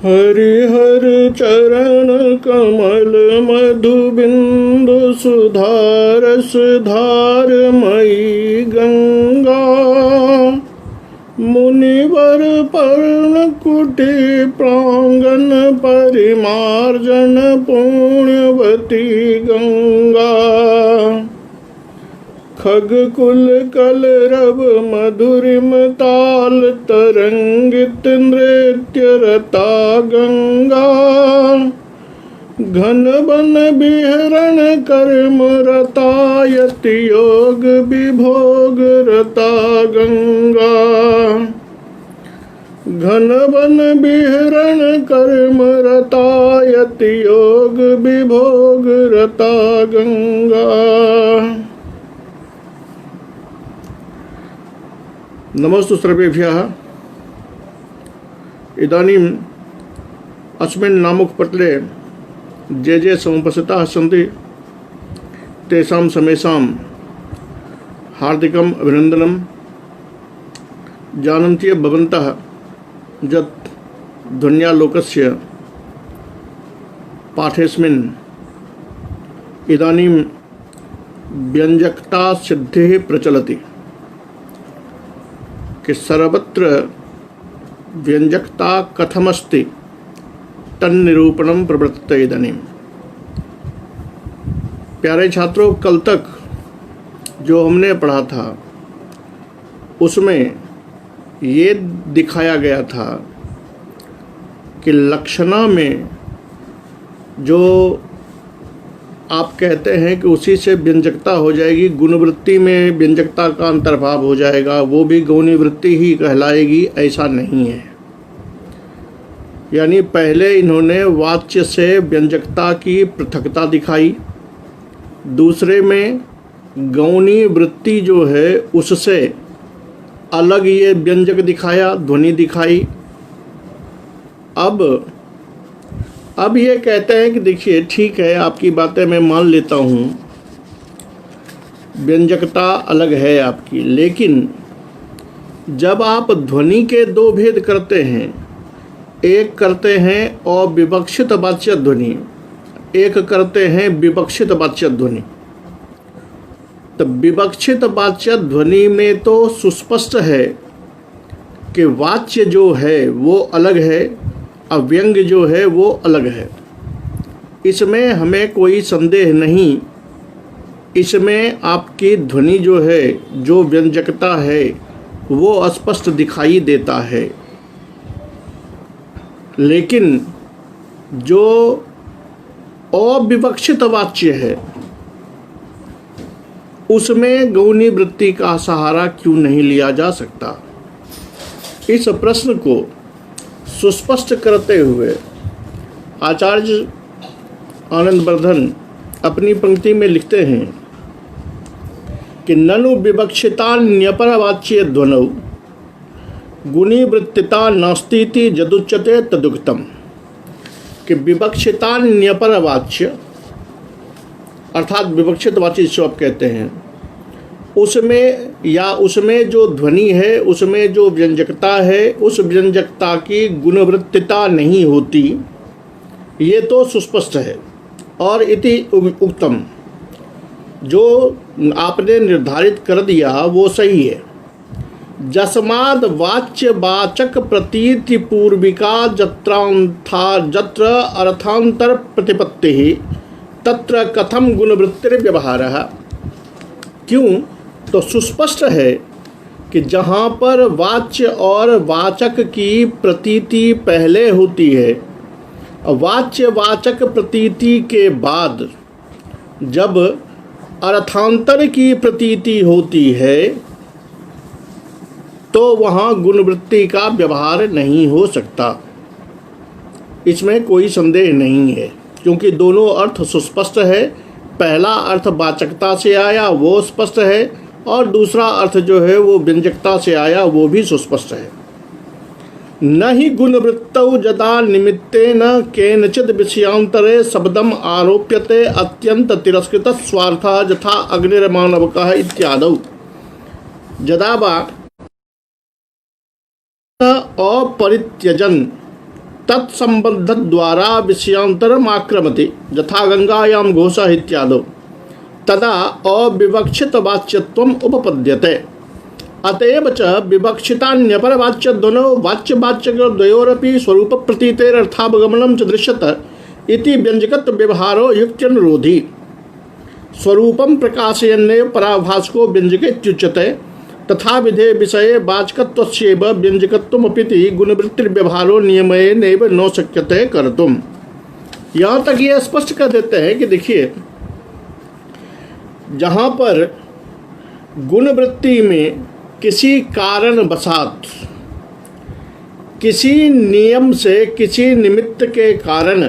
हरिहर चरण कमल मधुबिंदु सुधारस धारमयी गंगा। मुनिवर पर्ण कुटी प्रांगण परिमार्जन पुण्यवती गंगा। खगकुल कलरव मधुरिम ताल तरंगित नृत्य रता गंगा। घन बन बिहरण कर्म रता यति योग विभोग रता गंगा। घन बन बिहरण कर्म रता यति योग विभोग रता गंगा। नमस्तु सर्वेभ्यः। इदानीम् अस्मिन् नामकपटले ये ये समुपस्थिताः सन्ति तेषां समेषां हार्दिकम् अभिनन्दनं। जानन्ति भवन्तः यत् ध्वन्यालोकस्य पाठेऽस्मिन् इदानीं व्यञ्जकता सिद्धिः प्रचलति कि सर्वत्र व्यञ्जकता कथमस्ति तन्निरूपणं प्रवर्तते इदानीं। प्यारे छात्रों, कल तक जो हमने पढ़ा था उसमें ये दिखाया गया था कि लक्षणा में जो आप कहते हैं कि उसी से व्यंजकता हो जाएगी, गुणवृत्ति में व्यंजकता का अंतर्भाव हो जाएगा, वो भी गौणी वृत्ति ही कहलाएगी, ऐसा नहीं है। यानी पहले इन्होंने वाच्य से व्यंजकता की पृथकता दिखाई, दूसरे में गौणी वृत्ति जो है उससे अलग ये व्यंजक दिखाया, ध्वनि दिखाई। अब ये कहते हैं कि देखिए ठीक है, आपकी बातें मैं मान लेता हूँ, व्यंजकता अलग है आपकी, लेकिन जब आप ध्वनि के दो भेद करते हैं, एक करते हैं अविवक्षित वाच्य ध्वनि, एक करते हैं विवक्षित वाच्य ध्वनि, तो विवक्षित वाच्य ध्वनि में तो सुस्पष्ट है कि वाच्य जो है वो अलग है, अव्यंग जो है वो अलग है। इसमें हमें कोई संदेह नहीं, इसमें आपकी ध्वनि जो है, जो व्यंजकता है वो स्पष्ट दिखाई देता है। लेकिन जो अविवक्षित वाच्य है उसमें गौणी वृत्ति का सहारा क्यों नहीं लिया जा सकता? इस प्रश्न को सुस्पष्ट करते हुए आचार्य आनंदवर्धन अपनी पंक्ति में लिखते हैं कि ननु विवक्षिता न्यपरवाच्य ध्वनौ गुणी वृत्तिता नास्तीति यदुच्यते तदुक्तम। कि विवक्षिता न्यपरवाच्य अर्थात विवक्षित वाच्य जिसको आप कहते हैं, उसमें जो ध्वनि है, उसमें जो व्यंजकता है, उस व्यंजकता की गुणवृत्तिता नहीं होती, ये तो सुस्पष्ट है। और इति उक्तम, जो आपने निर्धारित कर दिया वो सही है। जस्माद वाच्य वाचक प्रतीति पूर्विका जत्र अर्थांतर प्रतिपत्ति तत्र कथम गुणवृत्तिर व्यवहारः। क्यों? तो सुस्पष्ट है कि जहाँ पर वाच्य और वाचक की प्रतीति पहले होती है, वाच्य वाचक प्रतीति के बाद जब अर्थांतर की प्रतीति होती है तो वहाँ गुणवृत्ति का व्यवहार नहीं हो सकता। इसमें कोई संदेह नहीं है, क्योंकि दोनों अर्थ सुस्पष्ट है। पहला अर्थ वाचकता से आया वो स्पष्ट है, और दूसरा अर्थ जो है वो व्यंजकता से आया वो भी सुस्पष्ट है। न ही गुणवृत्तौ यदा निमित्तेन केनचित् विषयांतरे शब्दम आरोप्यते अत्यंत तिरस्कृत स्वार्थः यथा अग्निर्माणवकः इत्यादौ। यदा वा अपरित्यजन तत्संबद्ध द्वारा विषयांतरम आक्रमति यथा गंगायाम घोषः इत्यादि तदा अविवक्षित वाच्यत्वम उपपद्यते। अतएव च विवक्षितान्यपर वाच्यध्वनौ वाच्यवाच्यद्वयोरपि स्वरूप प्रतीतेरर्थावगमनं च दृश्यते इति व्यंजकत्व व्यवहारो युक्त्यनुरोधी। स्वरूपं प्रकाशयन्नेव पराभासको व्यंजक इत्युच्यते तथा विधे विषये वाचकत्वस्यैव व्यंजकत्वमपीति गुणवृत्तिर्व्यवहारो नियमेनैव न शक्यते कर्तुम्। यहाँ तक ये स्पष्ट कर देते हैं कि देखिए, जहाँ पर गुणवृत्ति में किसी कारणवशात, किसी नियम से, किसी निमित्त के कारण,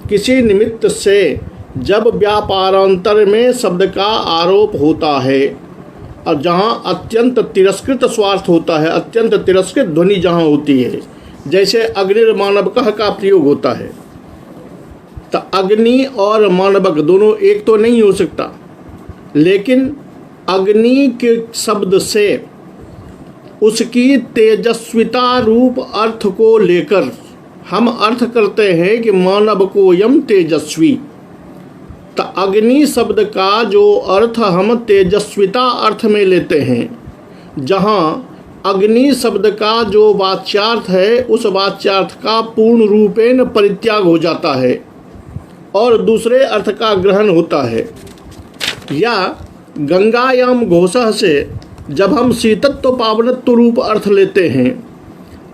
किसी निमित्त से जब व्यापारांतर में शब्द का आरोप होता है और जहाँ अत्यंत तिरस्कृत स्वार्थ होता है, अत्यंत तिरस्कृत ध्वनि जहाँ होती है, जैसे अग्निर्मानवकः का प्रयोग होता है, तो अग्नि और मानवक दोनों एक तो नहीं हो सकता, लेकिन अग्नि के शब्द से उसकी तेजस्विता रूप अर्थ को लेकर हम अर्थ करते हैं कि मानव को यम तेजस्वी। तो अग्नि शब्द का जो अर्थ हम तेजस्विता अर्थ में लेते हैं, जहाँ अग्नि शब्द का जो वाच्यार्थ है उस वाच्यार्थ का पूर्ण रूपेण परित्याग हो जाता है और दूसरे अर्थ का ग्रहण होता है। या गंगायाम घोषः से जब हम शीतत्व पावनत्व रूप अर्थ लेते हैं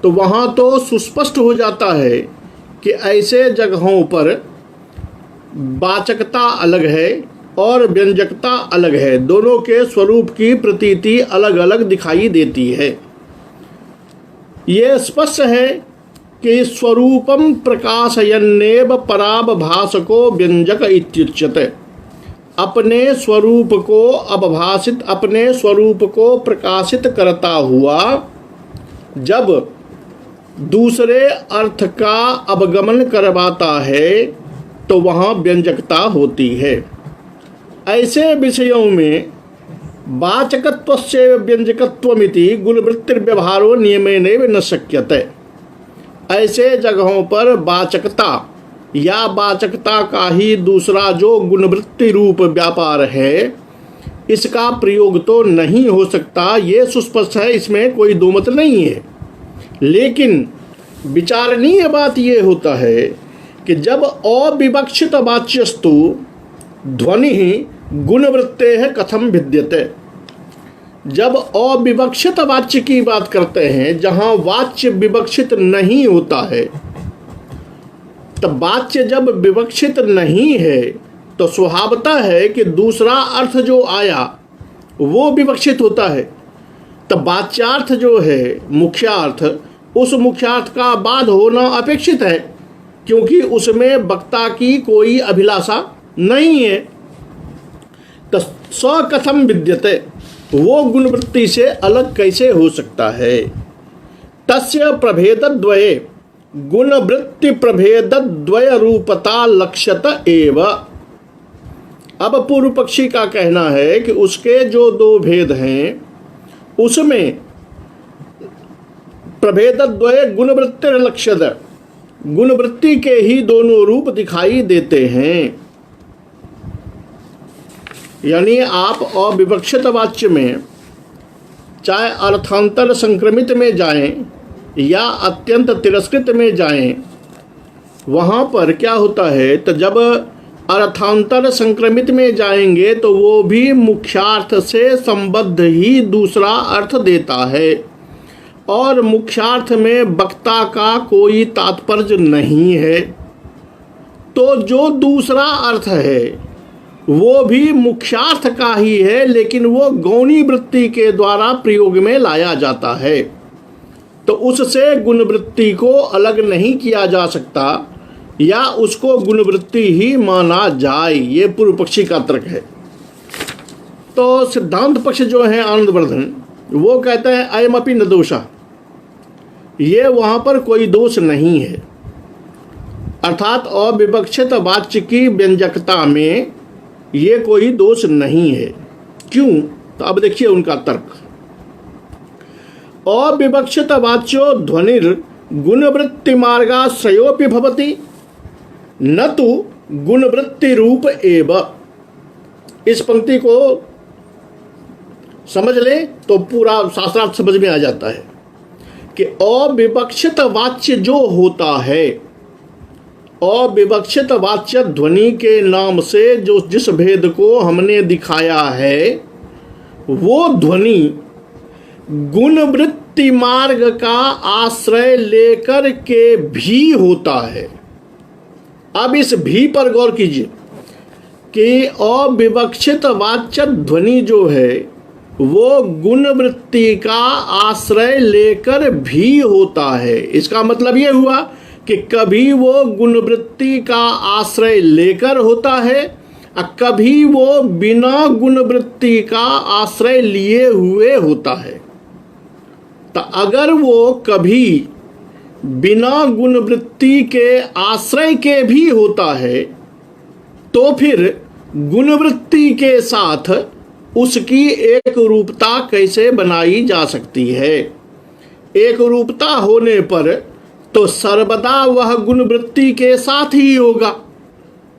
तो वहाँ तो सुस्पष्ट हो जाता है कि ऐसे जगहों पर वाचकता अलग है और व्यंजकता अलग है, दोनों के स्वरूप की प्रतीति अलग अलग दिखाई देती है। ये स्पष्ट है कि स्वरूपम प्रकाशयन्नेव परावभासको व्यंजक इत्युच्यते। अपने स्वरूप को अवभाषित, अपने स्वरूप को प्रकाशित करता हुआ जब दूसरे अर्थ का अवगमन करवाता है तो वहाँ व्यंजकता होती है। ऐसे विषयों में वाचकत्वस्य व्यंजकत्वमिति गुणवृत्तिर्व्यवहारो नियमेनैव न शक्यते। ऐसे जगहों पर वाचकता या वाचकता का ही दूसरा जो गुणवृत्ति रूप व्यापार है, इसका प्रयोग तो नहीं हो सकता, ये सुस्पष्ट है, इसमें कोई दो मत नहीं है। लेकिन विचारणीय बात ये होता है कि जब अविवक्षित वाच्यस्तु ध्वनि गुणवृत्तेः कथम भिद्यते, जब अविवक्षित वाच्य की बात करते हैं, जहाँ वाच्य विवक्षित नहीं होता है, तब वाच्य जब विवक्षित नहीं है तो स्वभावतः है कि दूसरा अर्थ जो आया वो विवक्षित होता है। तब वाच्यार्थ जो है मुख्यार्थ, उस मुख्यार्थ का बाद होना अपेक्षित है, क्योंकि उसमें वक्ता की कोई अभिलाषा नहीं है। तो स कथम विद्यते, वो गुणवृत्ति से अलग कैसे हो सकता है। तस्य प्रभेदद्वये गुणवृत्ति प्रभेदद्वय रूपता लक्ष्यत एव। अब पूर्व पक्षी का कहना है कि उसके जो दो भेद हैं उसमें प्रभेदद्वय गुणवृत्ति लक्ष्यत, गुणवृत्ति के ही दोनों रूप दिखाई देते हैं। यानी आप अविवक्षित वाच्य में चाहे अर्थांतर संक्रमित में जाएं या अत्यंत तिरस्कृत में जाएं, वहाँ पर क्या होता है, तो जब अर्थांतर संक्रमित में जाएंगे तो वो भी मुख्यार्थ से संबद्ध ही दूसरा अर्थ देता है और मुख्यार्थ में वक्ता का कोई तात्पर्य नहीं है। तो जो दूसरा अर्थ है वो भी मुख्यार्थ का ही है, लेकिन वो गौणी वृत्ति के द्वारा प्रयोग में लाया जाता है, तो उससे गुणवृत्ति को अलग नहीं किया जा सकता या उसको गुणवृत्ति ही माना जाए। ये पूर्व पक्षी का तर्क है। तो सिद्धांत पक्ष जो है आनंदवर्धन, वो कहते हैं अयमपि न दोषा, ये वहाँ पर कोई दोष नहीं है। अर्थात अविवक्षित वाच्य की व्यंजकता में ये कोई दोष नहीं है। क्यों? तो अब देखिए उनका तर्क। अविवक्षित वाच्यो ध्वनिर गुणवृत्ति मार्गाश्रयोपि भवति न तो गुणवृत्ति रूप एव। इस पंक्ति को समझ ले तो पूरा शास्त्रार्थ समझ में आ जाता है कि अविवक्षित वाच्य जो होता है, अविवक्षित वाच्य ध्वनि के नाम से जो जिस भेद को हमने दिखाया है, वो ध्वनि गुणवृत्ति मार्ग का आश्रय लेकर के भी होता है। अब इस भी पर गौर कीजिए कि अविवक्षित वाच्य ध्वनि जो है वो गुणवृत्ति का आश्रय लेकर भी होता है। इसका मतलब ये हुआ कि कभी वो गुणवृत्ति का आश्रय लेकर होता है और कभी वो बिना गुणवृत्ति का आश्रय लिए हुए होता है। तो अगर वो कभी बिना गुणवृत्ति के आश्रय के भी होता है तो फिर गुणवृत्ति के साथ उसकी एक रूपता कैसे बनाई जा सकती है? एक रूपता होने पर तो सर्वदा वह गुणवृत्ति के साथ ही होगा।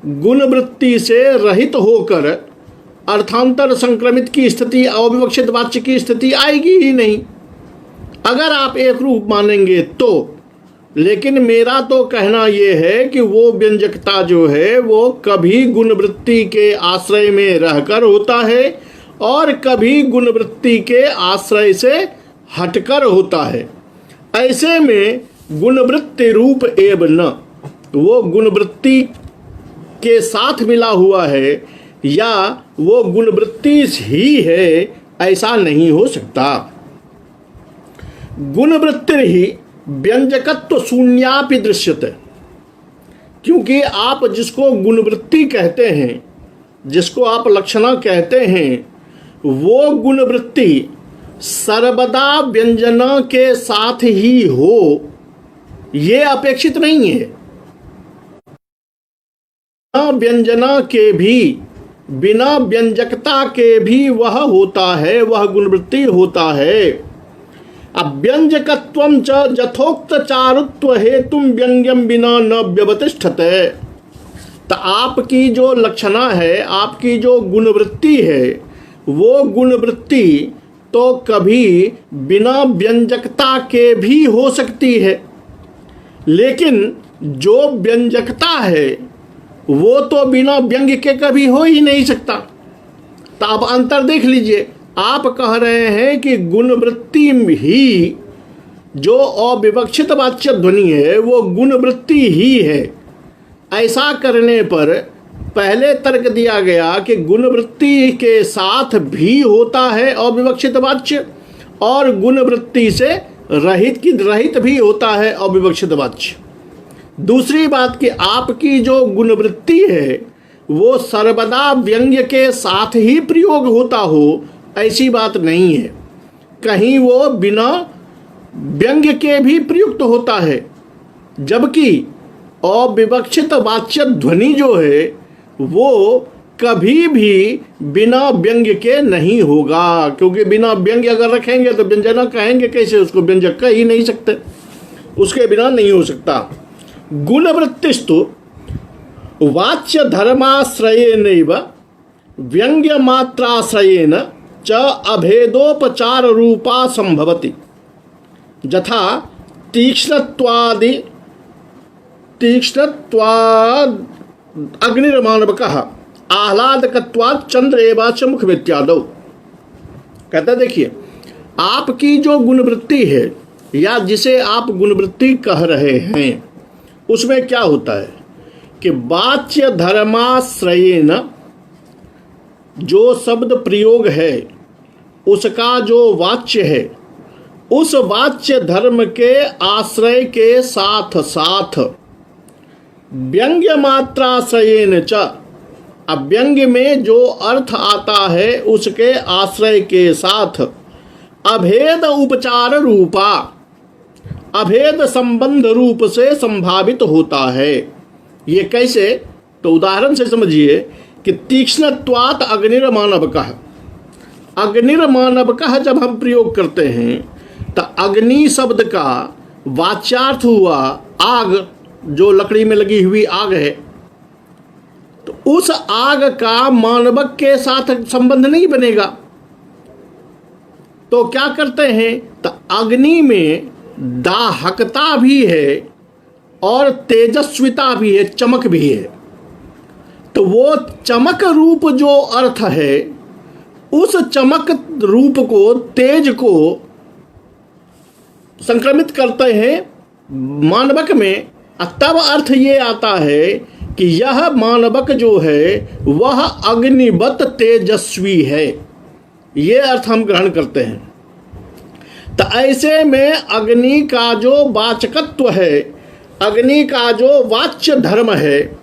गुणवृत्ति से रहित होकर अर्थांतर संक्रमित की स्थिति, अविवक्षित वाच्य की स्थिति आएगी ही नहीं अगर आप एक रूप मानेंगे तो। लेकिन मेरा तो कहना यह है कि वो व्यंजकता जो है वो कभी गुणवृत्ति के आश्रय में रहकर होता है और कभी गुणवृत्ति के आश्रय से हटकर होता है। ऐसे में गुणवृत्ति रूप एव न, वो गुणवृत्ति के साथ मिला हुआ है या वो गुणवृत्ति ही है, ऐसा नहीं हो सकता। गुणवृत्ति ही व्यंजकत्व शून्यापि दृश्यते, क्योंकि आप जिसको गुणवृत्ति कहते हैं, जिसको आप लक्षणा कहते हैं, वो गुणवृत्ति सर्वदा व्यंजना के साथ ही हो, ये अपेक्षित नहीं है। बिना व्यंजना के भी, बिना व्यंजकता के भी वह होता है, वह गुणवृत्ति होता है। अव्यंजकत्वं च यथोक्त चारुत्व हेतुम व्यंग्यम बिना न व्यवतिष्ठते। तो आपकी जो लक्षणा है, आपकी जो गुणवृत्ति है, वो गुणवृत्ति तो कभी बिना व्यंजकता के भी हो सकती है, लेकिन जो व्यंजकता है वो तो बिना व्यंग्य के कभी हो ही नहीं सकता। तो अब अंतर देख लीजिए। आप कह रहे हैं कि गुणवृत्ति ही जो अविवक्षित वाच्य ध्वनि है वो गुणवृत्ति ही है। ऐसा करने पर पहले तर्क दिया गया कि गुणवृत्ति के साथ भी होता है अविवक्षित वाच्य और गुणवृत्ति से रहित भी होता है अविवक्षित वाच्य। दूसरी बात कि आपकी जो गुणवृत्ति है वो सर्वदा व्यंग्य के साथ ही प्रयोग होता हो, ऐसी बात नहीं है। कहीं वो बिना व्यंग्य के भी प्रयुक्त होता है, जबकि अविवक्षित वाच्य ध्वनि जो है वो कभी भी बिना व्यंग्य के नहीं होगा, क्योंकि बिना व्यंग्य अगर रखेंगे तो व्यंजना कहेंगे कैसे? उसको व्यंजक कह ही नहीं सकते, उसके बिना नहीं हो सकता। गुणवृत्तिस्तु वाच्य धर्माश्रयेनैव व्यंग्य मात्राश्रयेन च अभेदोपचार रूपा संभवति, यथा तीक्ष्णत्वाद अग्निर्माणवकः आह्लादकत्वात् चंद्र एवाच मुखमित्यादौ। कहता देखिए, आपकी जो गुणवृत्ति है या जिसे आप गुणवृत्ति कह रहे हैं, उसमें क्या होता है कि वाच्य धर्माश्रयेन जो शब्द प्रयोग है उसका जो वाच्य है, उस वाच्य धर्म के आश्रय के साथ साथ व्यंग्य मात्राश्रयेन च, अव्यंग्य में जो अर्थ आता है उसके आश्रय के साथ अभेद उपचार रूपा, अभेद संबंध रूप से संभावित होता है। ये कैसे? तो उदाहरण से समझिए कि तीक्ष्णत्वात् अग्निर्माणवकः, अग्निर्माणवकः जब हम प्रयोग करते हैं तो अग्नि शब्द का वाच्यार्थ हुआ आग, जो लकड़ी में लगी हुई आग है, तो उस आग का मानवक के साथ संबंध नहीं बनेगा। तो क्या करते हैं, तो अग्नि में दाहकता भी है और तेजस्विता भी है, चमक भी है। तो वो चमक रूप जो अर्थ है, उस चमक रूप को, तेज को संक्रमित करते हैं मानवक में। तब अर्थ ये आता है कि यह मानवक जो है वह अग्निवत तेजस्वी है, ये अर्थ हम ग्रहण करते हैं। तो ऐसे में अग्नि का जो वाचकत्व है, अग्नि का जो वाच्य धर्म है,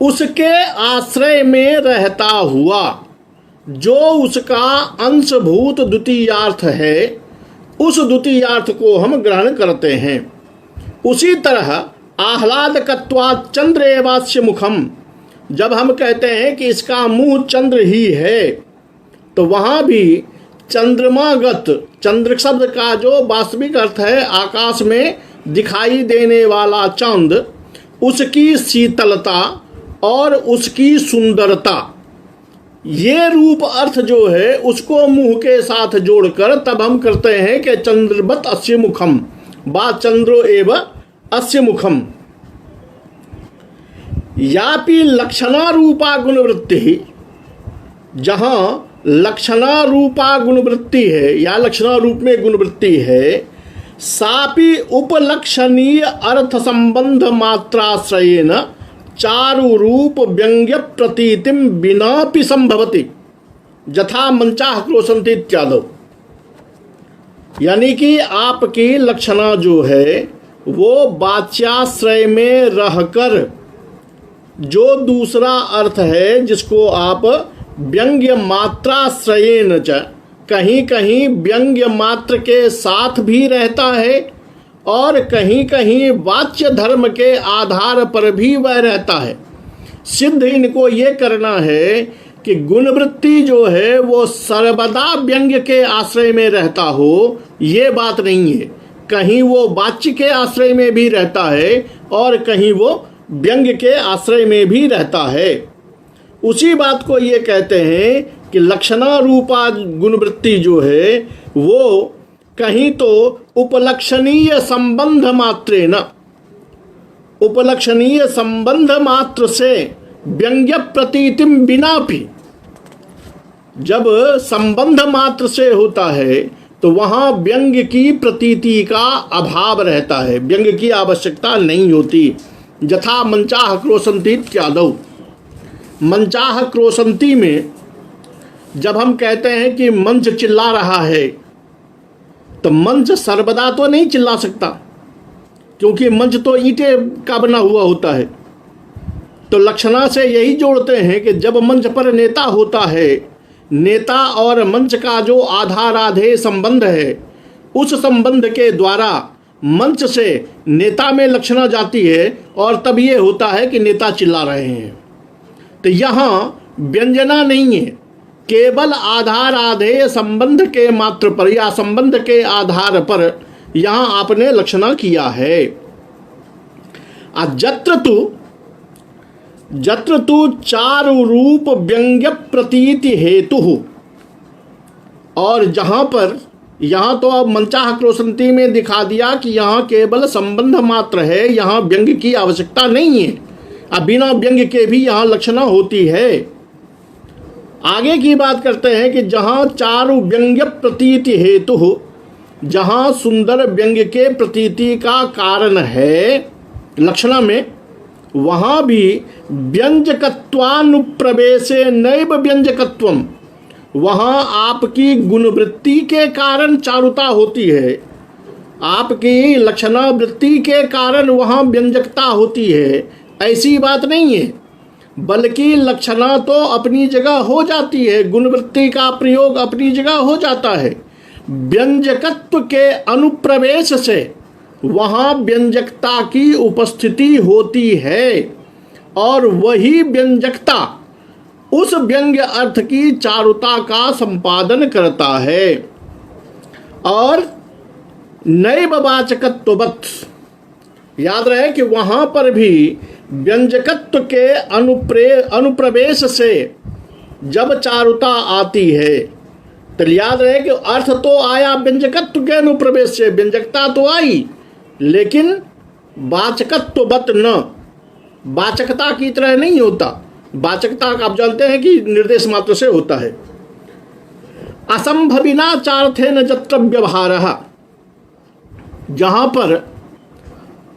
उसके आश्रय में रहता हुआ जो उसका अंशभूत द्वितीयार्थ है, उस द्वितीयार्थ को हम ग्रहण करते हैं। उसी तरह आह्लादकत्वात् चंद्र एवास्य मुखम, जब हम कहते हैं कि इसका मुंह चंद्र ही है, तो वहाँ भी चंद्रमागत, चंद्र शब्द का जो वास्तविक अर्थ है आकाश में दिखाई देने वाला चांद, उसकी शीतलता और उसकी सुंदरता, ये रूप अर्थ जो है उसको मुंह के साथ जोड़कर तब हम करते हैं कि चंद्रवत अस्य मुखम बा चंद्रो एव अस्य मुखम। यापि लक्षणा रूपा गुणवृत्ति, जहाँ लक्षणा रूपा गुणवृत्ति है या लक्षणा रूप में गुणवृत्ति है, सापि उपलक्षणीय अर्थ संबंध मात्राश्रयेन चारु रूप व्यंग्य प्रतीतिम विनापि संभवति यथा मंचाः क्रोशन्ति इत्यादि। यानी कि आपकी लक्षणा जो है वो वाच्याश्रय में रहकर जो दूसरा अर्थ है जिसको आप व्यंग्य मात्राश्रयेन च, कहीं कहीं व्यंग्य मात्र के साथ भी रहता है और कहीं कहीं वाच्य धर्म के आधार पर भी वह रहता है। सिद्ध इनको ये करना है कि गुणवृत्ति जो है वो सर्वदा व्यंग्य के आश्रय में रहता हो, ये बात नहीं है। कहीं वो वाच्य के आश्रय में भी रहता है और कहीं वो व्यंग्य के आश्रय में भी रहता है। उसी बात को ये कहते हैं कि लक्षणा रूपा गुणवृत्ति जो है वो कहीं तो उपलक्षणीय संबंध मात्रे न, उपलक्षणीय संबंध मात्र से व्यंग्य प्रतीतिम बिना भी, जब संबंध मात्र से होता है तो वहाँ व्यंग्य की प्रतीति का अभाव रहता है, व्यंग्य की आवश्यकता नहीं होती। यथा मंचाः क्रोशन्ति इत्यादौ। मंचाः क्रोशन्ति में जब हम कहते हैं कि मंच चिल्ला रहा है, तो मंच सर्वदा तो नहीं चिल्ला सकता, क्योंकि मंच तो ईंटें का बना हुआ होता है। तो लक्षणा से यही जोड़ते हैं कि जब मंच पर नेता होता है, नेता और मंच का जो आधाराधेय संबंध है, उस संबंध के द्वारा मंच से नेता में लक्षणा जाती है और तब ये होता है कि नेता चिल्ला रहे हैं। तो यहाँ व्यंजना नहीं है, केवल आधाराधेय संबंध के मात्र पर या संबंध के आधार पर यहाँ आपने लक्षणा किया है। जत्र तु चारु रूप व्यंग्य प्रतीति हेतु, और जहाँ पर, यहाँ तो अब मंचाः क्रोशन्ति में दिखा दिया कि यहाँ केवल संबंध मात्र है, यहाँ व्यंग्य की आवश्यकता नहीं है। अब बिना व्यंग्य के भी यहाँ लक्षणा होती है। आगे की बात करते हैं कि जहाँ चारु व्यंग्य प्रतीति हेतु, जहाँ सुंदर व्यंग्य के प्रतीति का कारण है लक्षणा में, वहाँ भी व्यंजकत्वानुप्रवेशे नैव व्यंजकत्वम, वहाँ आपकी गुणवृत्ति के कारण चारुता होती है, आपकी लक्षणा वृत्ति के कारण वहाँ व्यंजकता होती है, ऐसी बात नहीं है। बल्कि लक्षणा तो अपनी जगह हो जाती है, गुणवृत्ति का प्रयोग अपनी जगह हो जाता है। व्यंजकत्व के अनुप्रवेश से वहाँ व्यंजकता की उपस्थिति होती है और वही व्यंजकता उस व्यंग्य अर्थ की चारुता का संपादन करता है। और नैव वाचकत्ववत्, याद रहे कि वहां पर भी व्यंजकत्व के अनुप्रवेश से जब चारुता आती है, तो याद रहे कि अर्थ तो आया व्यंजकत्व के अनुप्रवेश से, व्यंजकता तो आई, लेकिन वाचकत्ववत न, वाचकता की तरह नहीं होता। वाचकता आप जानते हैं कि निर्देश मात्र से होता है। असंभविना चार्थेन जत्र व्यवहारः, जहां पर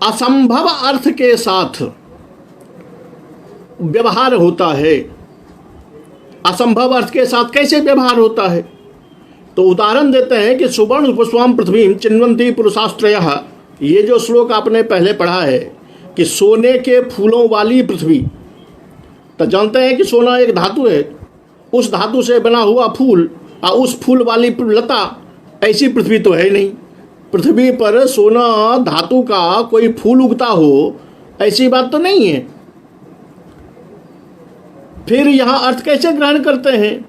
असंभव अर्थ के साथ व्यवहार होता है। असंभव अर्थ के साथ कैसे व्यवहार होता है? तो उदाहरण देते हैं कि सुवर्ण पुष्पाम पृथ्वी चिन्वन्ति पुरुषास्त्रयः, ये जो श्लोक आपने पहले पढ़ा है कि सोने के फूलों वाली पृथ्वी, तो जानते हैं कि सोना एक धातु है, उस धातु से बना हुआ फूल और उस फूल वाली लता, ऐसी पृथ्वी तो है नहीं। पृथ्वी पर सोना धातु का कोई फूल उगता हो, ऐसी बात तो नहीं है। फिर यहाँ अर्थ कैसे ग्रहण करते हैं?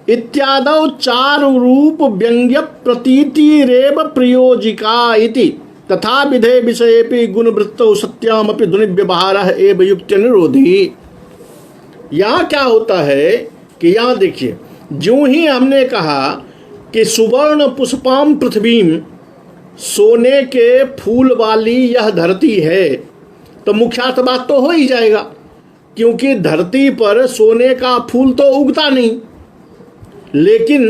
इत्यादौ चार रूप व्यंग्य प्रतीति रेव प्रयोजिका इति तथा विधे विषयेपि गुणवृत्तौ सत्यामपि ध्वनि व्यवहारः एव युक्त्य निरोधी। यहाँ क्या होता है कि यहाँ देखिए, जो ही हमने कहा कि सुवर्ण पुष्पाम पृथ्वीम, सोने के फूल वाली यह धरती है, तो मुख्यार्थ बात तो हो ही जाएगा, क्योंकि धरती पर सोने का फूल तो उगता नहीं। लेकिन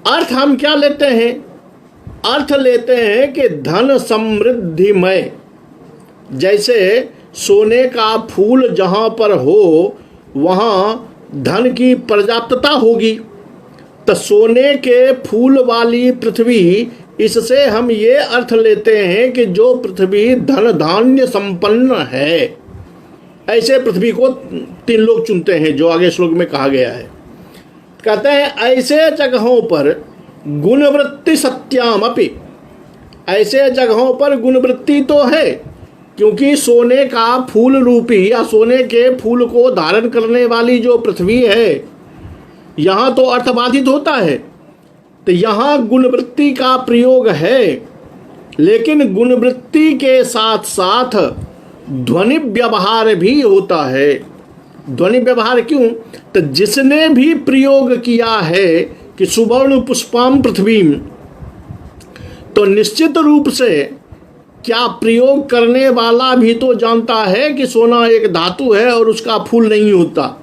अर्थ हम क्या लेते हैं? अर्थ लेते हैं कि धन समृद्धिमय, जैसे सोने का फूल जहाँ पर हो वहाँ धन की पर्याप्तता होगी, तो सोने के फूल वाली पृथ्वी, इससे हम ये अर्थ लेते हैं कि जो पृथ्वी धन धान्य संपन्न है। ऐसे पृथ्वी को तीन लोग चुनते हैं, जो आगे श्लोक में कहा गया है। कहते हैं ऐसे जगहों पर गुणवृत्ति सत्यामपि, ऐसे जगहों पर गुणवृत्ति तो है, क्योंकि सोने का फूल रूपी या सोने के फूल को धारण करने वाली जो पृथ्वी है, यहाँ तो अर्थबाधित होता है, तो यहाँ गुणवृत्ति का प्रयोग है। लेकिन गुणवृत्ति के साथ साथ ध्वनि व्यवहार भी होता है। ध्वनि व्यवहार क्यों? तो जिसने भी प्रयोग किया है कि सुवर्ण पुष्पाम पृथ्वी, तो निश्चित रूप से क्या प्रयोग करने वाला भी तो जानता है कि सोना एक धातु है और उसका फूल नहीं होता,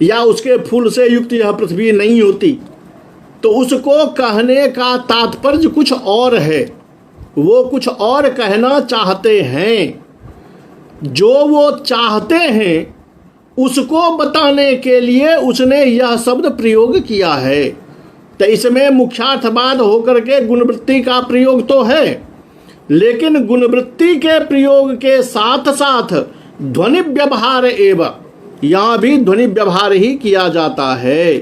या उसके फूल से युक्त यह पृथ्वी नहीं होती। तो उसको कहने का तात्पर्य कुछ और है, वो कुछ और कहना चाहते हैं। जो वो चाहते हैं उसको बताने के लिए उसने यह शब्द प्रयोग किया है। तो इसमें मुख्यार्थवाद होकर के गुणवृत्ति का प्रयोग तो है, लेकिन गुणवृत्ति के प्रयोग के साथ साथ ध्वनि व्यवहार एवं, यहाँ भी ध्वनि व्यवहार ही किया जाता है।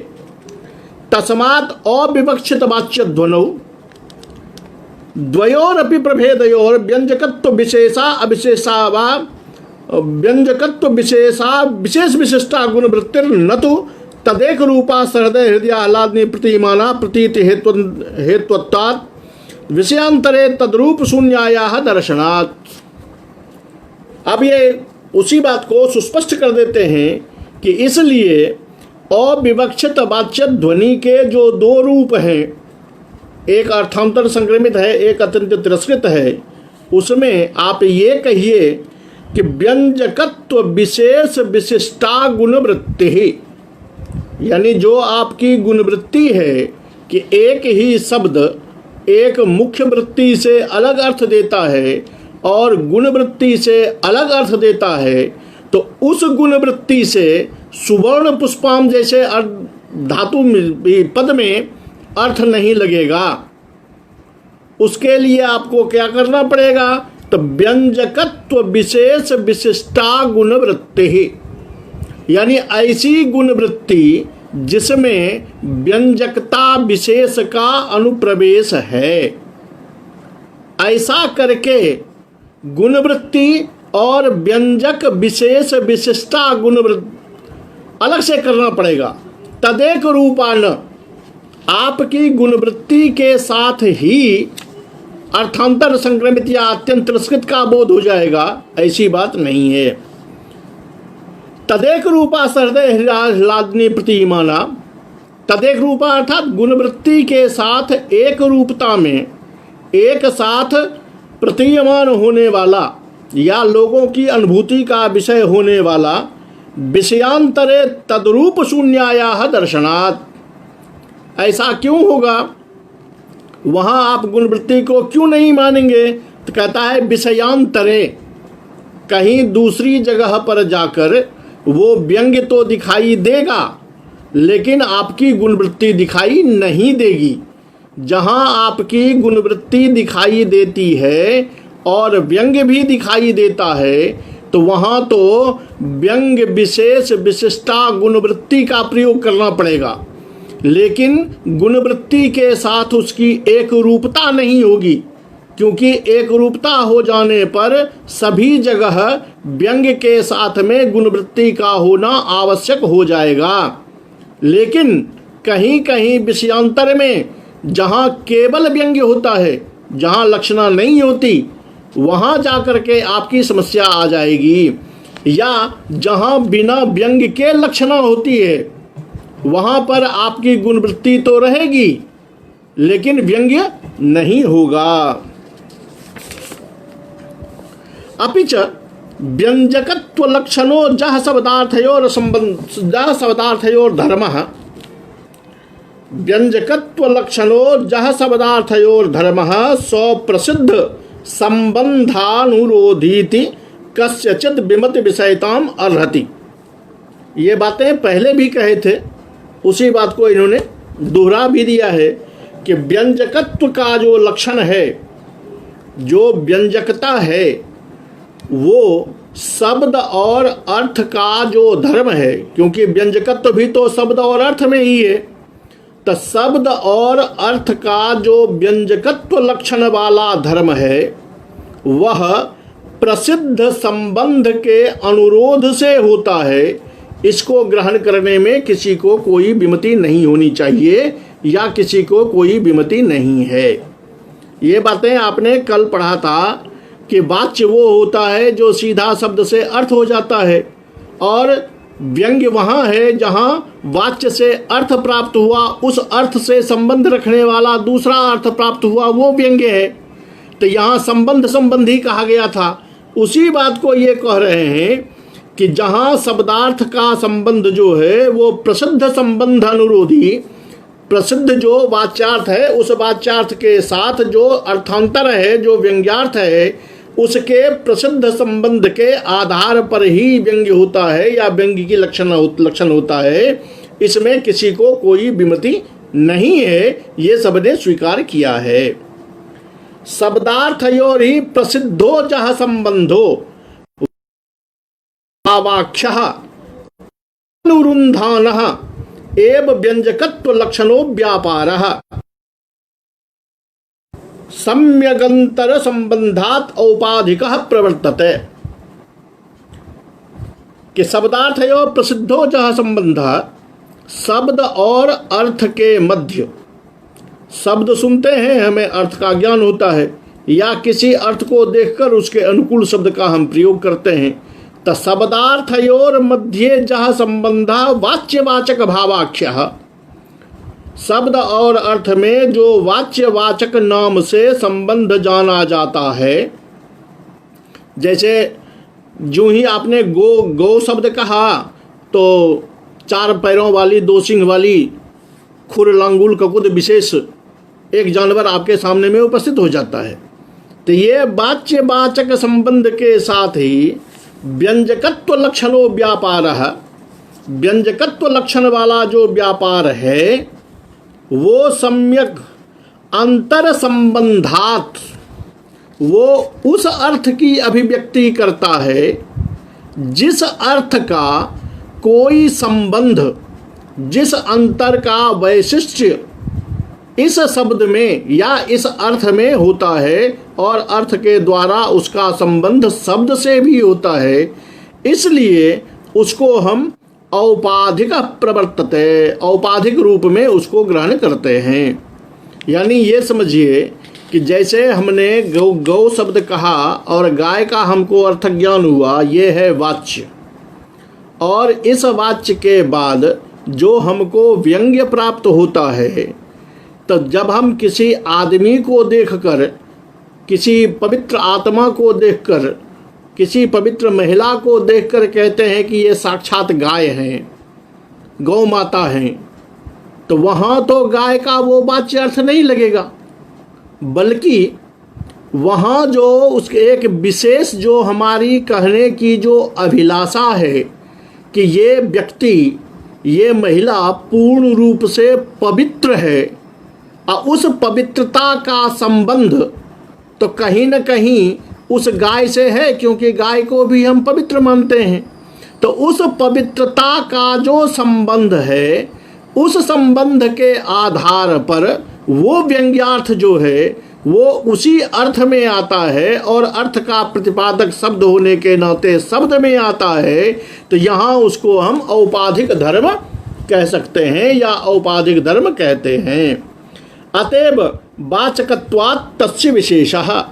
तस्मात् अविवक्षित वाच्य ध्वनौ द्वयोरपि प्रभेदयोर व्यंजकत्व विशेषा अविशेषा वा व्यंजकत्व विशेषा विशेष विशिष्टा गुणवृत्तिर न तो तदेक रूपा सहृदय हृदय आह्लादनी प्रतिमाना प्रतीति हेत्वत्वात् विषयांतरे तद्रूप शून्यायाः दर्शनात्। अब ये उसी बात को सुस्पष्ट कर देते हैं कि इसलिए अविवक्षित वाच्य ध्वनि के जो दो रूप हैं, एक अर्थांतर संक्रमित है, एक अत्यंत तिरस्कृत है, उसमें आप ये कहिए कि व्यंजकत्व विशेष विशिष्टा गुणवृत्ति, यानी जो आपकी गुणवृत्ति है कि एक ही शब्द एक मुख्य वृत्ति से अलग अर्थ देता है और गुणवृत्ति से अलग अर्थ देता है, तो उस गुणवृत्ति से सुवर्ण पुष्पाम जैसे धातु पद में अर्थ नहीं लगेगा। उसके लिए आपको क्या करना पड़ेगा? तो व्यंजकत्व विशेष विशिष्टा गुणवृत्ति, यानी ऐसी गुणवृत्ति जिसमें व्यंजकता विशेष का अनुप्रवेश है, ऐसा करके गुणवृत्ति और व्यंजक विशेष विशिष्टा गुणवृत्ति अलग से करना पड़ेगा। तदेक रूपान, आपकी गुणवृत्ति के साथ ही अर्थांतर संक्रमित या अत्यंत तिरस्कृत का बोध हो जाएगा, ऐसी बात नहीं है। तदेक रूपा सहृदय ह्लादिनी प्रतिमाना, तदेक रूपा अर्थात गुणवृत्ति के साथ एक रूपता में एक साथ प्रतीयमान होने वाला या लोगों की अनुभूति का विषय होने वाला विषयांतरे तद्रूप शून्याया दर्शनात्। ऐसा क्यों होगा? वहाँ आप गुणवृत्ति को क्यों नहीं मानेंगे? तो कहता है विषयांतरे, कहीं दूसरी जगह पर जाकर वो व्यंग्य तो दिखाई देगा लेकिन आपकी गुणवृत्ति दिखाई नहीं देगी। जहाँ आपकी गुणवृत्ति दिखाई देती है और व्यंग्य भी दिखाई देता है तो वहाँ तो व्यंग्य विशेष विशिष्टा गुणवृत्ति का प्रयोग करना पड़ेगा, लेकिन गुणवृत्ति के साथ उसकी एक रूपता नहीं होगी, क्योंकि एक रूपता हो जाने पर सभी जगह व्यंग्य के साथ में गुणवृत्ति का होना आवश्यक हो जाएगा। लेकिन कहीं कहीं विषयांतर में जहाँ केवल व्यंग्य होता है, जहाँ लक्षणा नहीं होती, वहाँ जाकर के आपकी समस्या आ जाएगी। या जहाँ बिना व्यंग्य के लक्षणा होती है वहाँ पर आपकी गुणवृत्ति तो रहेगी लेकिन व्यंग्य नहीं होगा। अपि च व्यंजकत्व लक्षणो जह शब्दार्थयोर धर्मः, व्यंजकत्व लक्षणो जह शब्दार्थयोर धर्मः स्वप्रसिद्ध संबंधानुरोधीति कस्यचित् विमत विषयताम अर्हति। ये बातें पहले भी कहे थे, उसी बात को इन्होंने दोहरा भी दिया है कि व्यंजकत्व का जो लक्षण है, जो व्यंजकता है, वो शब्द और अर्थ का जो धर्म है, क्योंकि व्यंजकत्व भी तो शब्द और अर्थ में ही है, तो शब्द और अर्थ का जो व्यंजकत्व लक्षण वाला धर्म है वह प्रसिद्ध संबंध के अनुरोध से होता है। इसको ग्रहण करने में किसी को कोई विमति नहीं होनी चाहिए या किसी को कोई विमति नहीं है। ये बातें आपने कल पढ़ा था कि वाच्य वो होता है जो सीधा शब्द से अर्थ हो जाता है, और व्यंग्य वहाँ है जहाँ वाच्य से अर्थ प्राप्त हुआ, उस अर्थ से संबंध रखने वाला दूसरा अर्थ प्राप्त हुआ, वो व्यंग्य है। तो यहाँ संबंध संबंधी कहा गया था, उसी बात को ये कह रहे हैं कि जहाँ शब्दार्थ का संबंध जो है वो प्रसिद्ध संबंध अनुरोधी, प्रसिद्ध जो वाच्यार्थ है उस वाच्यार्थ के साथ जो अर्थांतर है, जो व्यंग्यार्थ है, उसके प्रसिद्ध संबंध के आधार पर ही व्यंग्य होता है या व्यंग्य की लक्षण होता है। इसमें किसी को कोई विमति नहीं है, ये सबने स्वीकार किया है। शब्दार्थयोर ही प्रसिद्धो जह संबंधो भावाख्यः अनुरुन्धानः एव व्यंजकत्व लक्षणो व्यापारः सम्यगंतर संबंधात औपाधिकः प्रवर्तते। कि शब्दार्थयोर प्रसिद्धो जह संबंधः, शब्द और अर्थ के मध्य, शब्द सुनते हैं हमें अर्थ का ज्ञान होता है, या किसी अर्थ को देखकर उसके अनुकूल शब्द का हम प्रयोग करते हैं, तो शब्दार्थयोर मध्य जह संबंधः वाच्यवाचक भावाख्यः, शब्द और अर्थ में जो वाच्यवाचक नाम से संबंध जाना जाता है। जैसे जो ही आपने गो शब्द कहा तो 4 पैरों वाली, 2 सिंह वाली, खुर लांगुल ककुद विशेष एक जानवर आपके सामने में उपस्थित हो जाता है। तो ये वाच्यवाचक संबंध के साथ ही व्यंजकत्व लक्षणों व्यापारः, व्यंजकत्व लक्षण वाला जो व्यापार है वो सम्यक अंतर संबंधात, वो उस अर्थ की अभिव्यक्ति करता है जिस अर्थ का कोई संबंध, जिस अंतर का वैशिष्ट्य इस शब्द में या इस अर्थ में होता है, और अर्थ के द्वारा उसका संबंध शब्द से भी होता है, इसलिए उसको हम औपाधिक प्रवर्तते, औपाधिक रूप में उसको ग्रहण करते हैं। यानी ये समझिए कि जैसे हमने गौ गौ शब्द कहा और गाय का हमको अर्थ ज्ञान हुआ, ये है वाच्य। और इस वाच्य के बाद जो हमको व्यंग्य प्राप्त होता है, तो जब हम किसी आदमी को देखकर, किसी पवित्र आत्मा को देखकर, किसी पवित्र महिला को देखकर कहते हैं कि ये साक्षात गाय हैं, गौ माता हैं, तो वहाँ तो गाय का वो वाच्य अर्थ नहीं लगेगा, बल्कि वहाँ जो उसके एक विशेष जो हमारी कहने की जो अभिलाषा है कि ये व्यक्ति, ये महिला पूर्ण रूप से पवित्र है, और उस पवित्रता का संबंध तो कहीं न कहीं उस गाय से है, क्योंकि गाय को भी हम पवित्र मानते हैं। तो उस पवित्रता का जो संबंध है, उस संबंध के आधार पर वो व्यंग्यार्थ जो है वो उसी अर्थ में आता है, और अर्थ का प्रतिपादक शब्द होने के नाते शब्द में आता है, तो यहाँ उसको हम औपाधिक धर्म कह सकते हैं या औपाधिक धर्म कहते हैं। अतएव वाचकत्वात् तस्य विशेषः,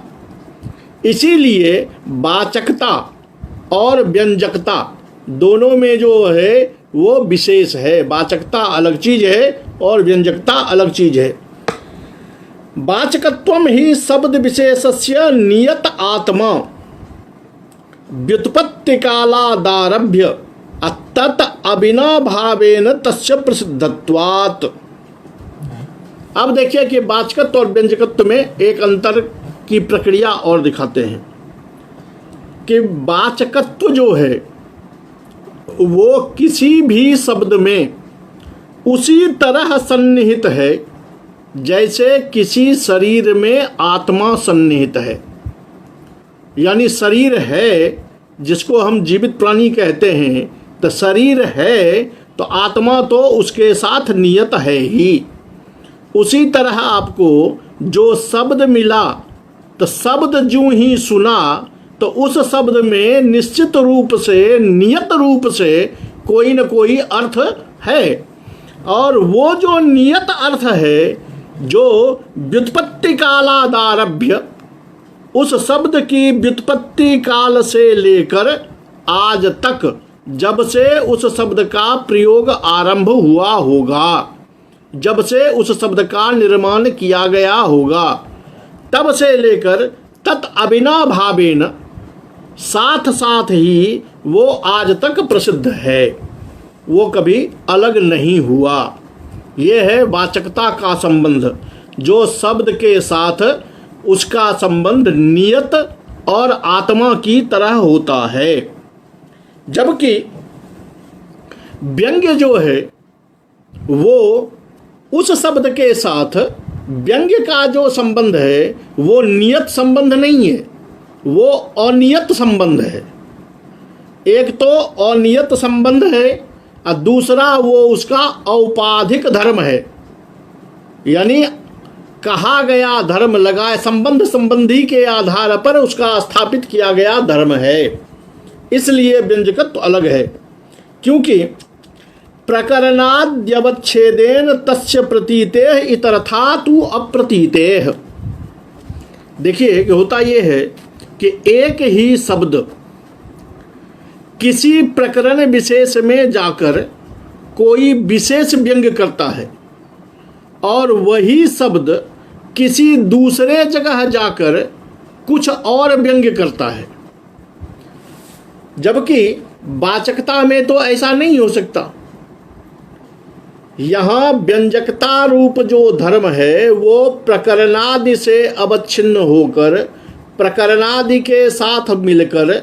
इसीलिए वाचकता और व्यंजकता दोनों में जो है वो विशेष है। वाचकता अलग चीज है और व्यंजकता अलग चीज है। वाचकत्वम ही शब्द विशेषस्य नियत आत्मा व्युत्पत्ति कालादारभ्य तत् अविनाभावेन तस्य प्रसिद्धत्वात्। अब देखिए कि वाचकत्व और व्यंजकत्व में एक अंतर की प्रक्रिया और दिखाते हैं कि वाचकत्व जो है वो किसी भी शब्द में उसी तरह सन्निहित है जैसे किसी शरीर में आत्मा सन्निहित है। यानी शरीर है, जिसको हम जीवित प्राणी कहते हैं, तो शरीर है तो आत्मा तो उसके साथ नियत है ही। उसी तरह आपको जो शब्द मिला, तो शब्द जो ही सुना तो उस शब्द में निश्चित रूप से, नियत रूप से कोई न कोई अर्थ है, और वो जो नियत अर्थ है, जो व्युत्पत्ति कालादारभ्य, उस शब्द की व्युत्पत्ति काल से लेकर आज तक, जब से उस शब्द का प्रयोग आरंभ हुआ होगा, जब से उस शब्द का निर्माण किया गया होगा, तब से लेकर तत् अविनाभावेन, साथ साथ ही वो आज तक प्रसिद्ध है, वो कभी अलग नहीं हुआ। ये है वाचकता का संबंध, जो शब्द के साथ उसका संबंध नियत और आत्मा की तरह होता है। जबकि व्यंग्य जो है वो उस शब्द के साथ, व्यंग्य का जो संबंध है वो नियत संबंध नहीं है, वो अनियत संबंध है। एक तो अनियत संबंध है और दूसरा वो उसका औपाधिक धर्म है, यानी कहा गया धर्म, लगाए संबंध संबंधी के आधार पर उसका स्थापित किया गया धर्म है। इसलिए व्यंजकत्व अलग है, क्योंकि प्रकरणाद्यवच्छेदेन तस्य प्रतीतेः इतरथा तु अप्रतीतेः। देखिए कि होता यह है कि एक ही शब्द किसी प्रकरण विशेष में जाकर कोई विशेष व्यंग्य करता है, और वही शब्द किसी दूसरे जगह जाकर कुछ और व्यंग्य करता है। जबकि वाचकता में तो ऐसा नहीं हो सकता। यहाँ व्यंजकता रूप जो धर्म है वो प्रकरणादि से अवच्छिन्न होकर, प्रकरणादि के साथ मिलकर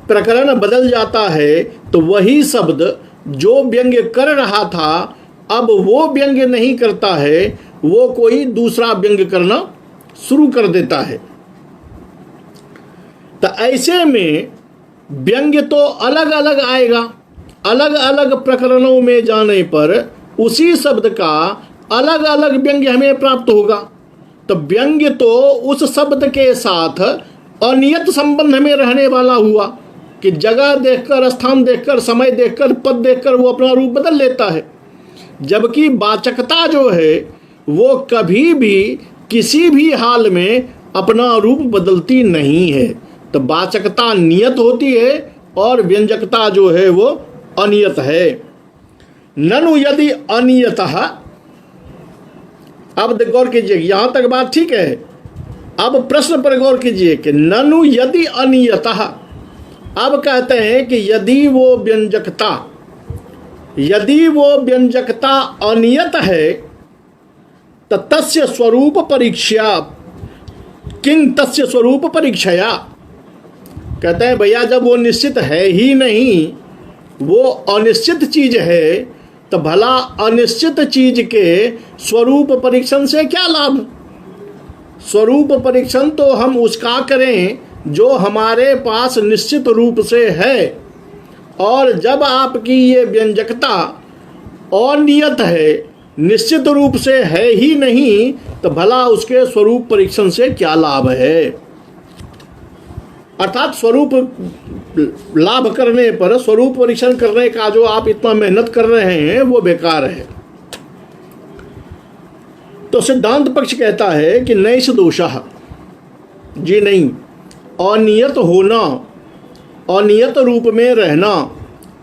प्रकरण बदल जाता है, तो वही शब्द जो व्यंग्य कर रहा था अब वो व्यंग्य नहीं करता है, वो कोई दूसरा व्यंग्य करना शुरू कर देता है। तो ऐसे में व्यंग्य तो अलग अलग आएगा, अलग अलग प्रकरणों में जाने पर उसी शब्द का अलग अलग व्यंग्य हमें प्राप्त होगा। तो व्यंग्य तो उस शब्द के साथ अनियत संबंध में रहने वाला हुआ कि जगह देखकर, स्थान देखकर, समय देखकर, पद देखकर वो अपना रूप बदल लेता है। जबकि वाचकता जो है वो कभी भी किसी भी हाल में अपना रूप बदलती नहीं है। तो वाचकता नियत होती है और व्यंजकता जो है वो अनियत है। ननु यदि अनियतः, अब गौर कीजिए, यहां तक बात ठीक है। अब प्रश्न पर गौर कीजिए कि ननु यदि अनियतः, अब कहते हैं कि यदि वो व्यंजकता अनियत है तो तस्य स्वरूप परीक्षा किंग तस्य स्वरूप परीक्षया, कहते हैं भैया जब वो निश्चित है ही नहीं, वो अनिश्चित चीज है, तो भला अनिश्चित चीज के स्वरूप परीक्षण से क्या लाभ। स्वरूप परीक्षण तो हम उसका करें जो हमारे पास निश्चित रूप से है, और जब आपकी ये व्यंजकता अनियत है, निश्चित रूप से है ही नहीं, तो भला उसके स्वरूप परीक्षण से क्या लाभ है। अर्थात स्वरूप लाभ करने पर स्वरूप परीक्षण करने का जो आप इतना मेहनत कर रहे हैं वो बेकार है। तो सिद्धांत पक्ष कहता है कि नैष दोषः, जी नहीं, अनियत होना, अनियत रूप में रहना,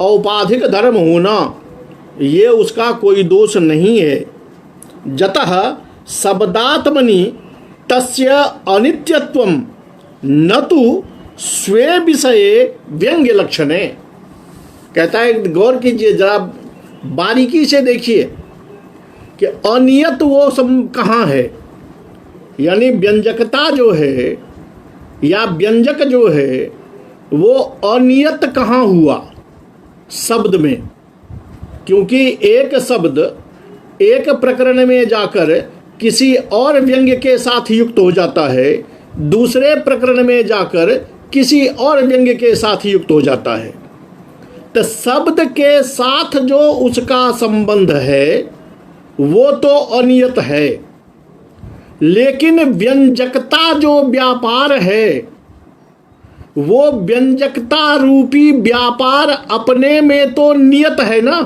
औपाधिक धर्म होना, ये उसका कोई दोष नहीं है। जतः शब्दात्मनि तस्य अनित्यत्वं न तो स्वे विषये व्यंग्य लक्षणे, कहता है गौर कीजिए, जरा बारीकी से देखिए कि अनियत वो सब कहाँ है, यानी व्यंजकता जो है या व्यंजक जो है वो अनियत कहाँ हुआ शब्द में। क्योंकि एक शब्द एक प्रकरण में जाकर किसी और व्यंग्य के साथ युक्त हो जाता है, दूसरे प्रकरण में जाकर किसी और व्यंग्य के साथ युक्त हो जाता है। तो शब्द के साथ जो उसका संबंध है वो तो अनियत है, लेकिन व्यंजकता जो व्यापार है वो व्यंजकता रूपी व्यापार अपने में तो नियत है ना,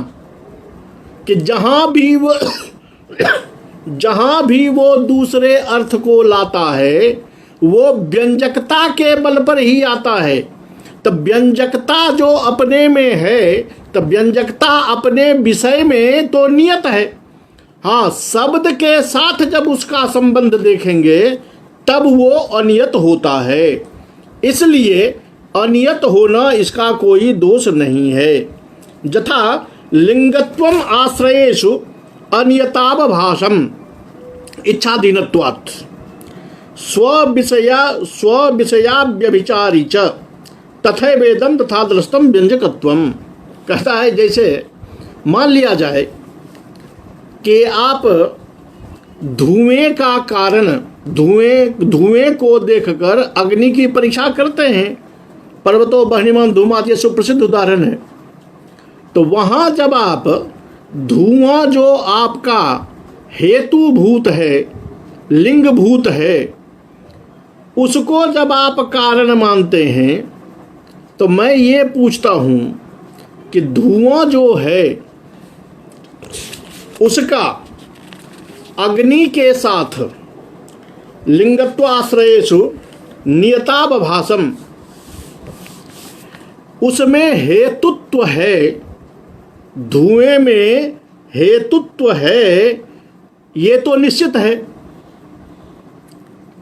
कि जहां भी वो दूसरे अर्थ को लाता है वो व्यंजकता के बल पर ही आता है। तो व्यंजकता जो अपने में है, तो व्यंजकता अपने विषय में तो नियत है। हाँ, शब्द के साथ जब उसका संबंध देखेंगे तब वो अनियत होता है। इसलिए अनियत होना इसका कोई दोष नहीं है। यथा लिंगत्वम आश्रयेषु अनियतावभासम इच्छाधीनत्वात् स्वविषयाव्यभिचारी च तथैवेदं तथा दृष्टम व्यंजकत्वम, कहता है जैसे मान लिया जाए कि आप धुएं का कारण, धुएं को देखकर अग्नि की परीक्षा करते हैं। पर्वतो बह्निमान धूमात्, ये सुप्रसिद्ध उदाहरण है। तो वहाँ जब आप धुआं जो आपका हेतुभूत है, लिंगभूत है, उसको जब आप कारण मानते हैं, तो मैं ये पूछता हूँ कि धुआं जो है उसका अग्नि के साथ लिंगत्व आश्रयेषु नियतावभासम, उसमें हेतुत्व है, धुएं में हेतुत्व है, ये तो निश्चित है,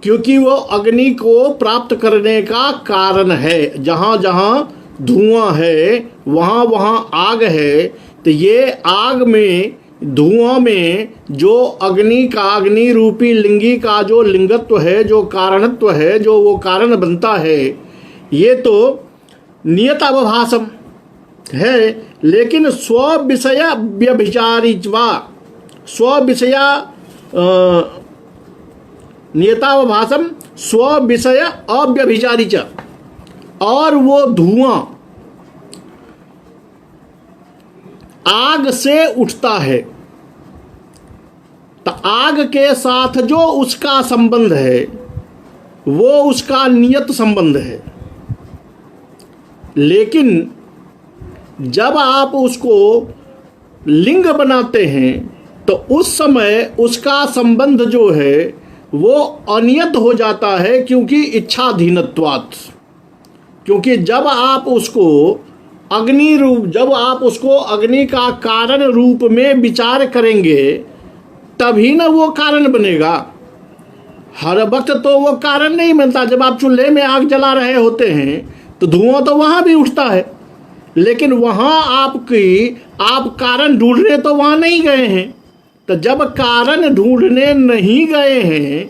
क्योंकि वो अग्नि को प्राप्त करने का कारण है। जहाँ जहाँ धुआं है वहाँ वहाँ आग है। तो ये आग में, धुआं में जो अग्नि का, अग्नि रूपी लिंगी का जो लिंगत्व है, जो कारणत्व है, जो वो कारण बनता है, ये तो नियतावभासम है। लेकिन स्व-विषय व्यभिचारित्वा, स्व-विषय नियतावभासम स्व-विषय अव्यभिचारी च, और वो धुआं आग से उठता है, तो आग के साथ जो उसका संबंध है वो उसका नियत संबंध है। लेकिन जब आप उसको लिंग बनाते हैं तो उस समय उसका संबंध जो है वो अनियत हो जाता है, क्योंकि इच्छाधीनत्वात्। क्योंकि जब आप उसको अग्नि का कारण रूप में विचार करेंगे तभी ना वो कारण बनेगा। हर वक्त तो वो कारण नहीं बनता। जब आप चूल्हे में आग जला रहे होते हैं तो धुआं तो वहाँ भी उठता है, लेकिन वहाँ आप कारण ढूंढने तो वहाँ नहीं गए हैं। तो जब कारण ढूंढने नहीं गए हैं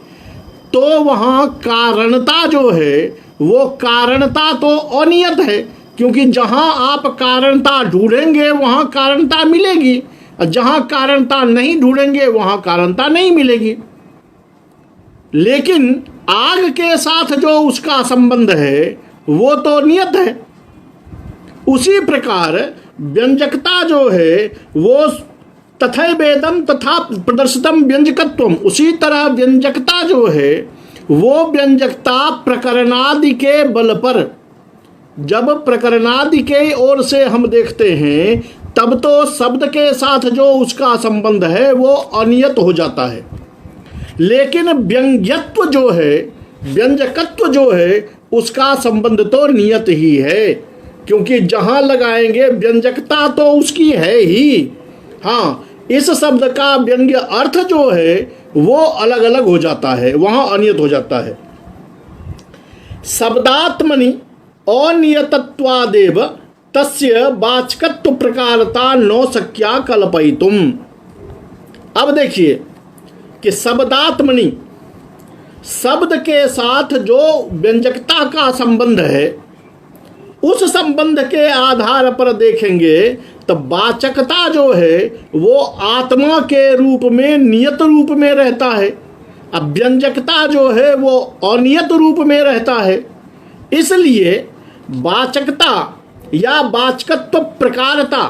तो वहाँ कारणता जो है वो कारणता तो अनियत है, क्योंकि जहाँ आप कारणता ढूंढेंगे वहाँ कारणता मिलेगी, और जहाँ कारणता नहीं ढूंढेंगे वहाँ कारणता नहीं मिलेगी। लेकिन आग के साथ जो उसका संबंध है वो तो नियत है। उसी प्रकार व्यंजकता जो है वो तथैवेदम तथा प्रदर्शितम व्यंजकत्वम, उसी तरह व्यंजकता जो है वो व्यंजकता प्रकरणादि के बल पर, जब प्रकरणादि के ओर से हम देखते हैं तब तो शब्द के साथ जो उसका संबंध है वो अनियत हो जाता है। लेकिन व्यंग्यत्व जो है, व्यंजकत्व जो है, उसका संबंध तो नियत ही है, क्योंकि जहां लगाएंगे व्यंजकता तो उसकी है ही। हाँ, इस शब्द का व्यंग्य अर्थ जो है वो अलग अलग हो जाता है, वहां अनियत हो जाता है। शब्दात्मनि अनियतत्वादेव तस्य वाचकत्व प्रकारता न शक्या कल्पयितुम। अब देखिए कि शब्दात्मनि, शब्द के साथ जो व्यंजकता का संबंध है उस संबंध के आधार पर देखेंगे तो वाचकता जो है वो आत्मा के रूप में नियत रूप में रहता है, अब व्यंजकता जो है वो अनियत रूप में रहता है। इसलिए वाचकता या वाचकत्व प्रकारता,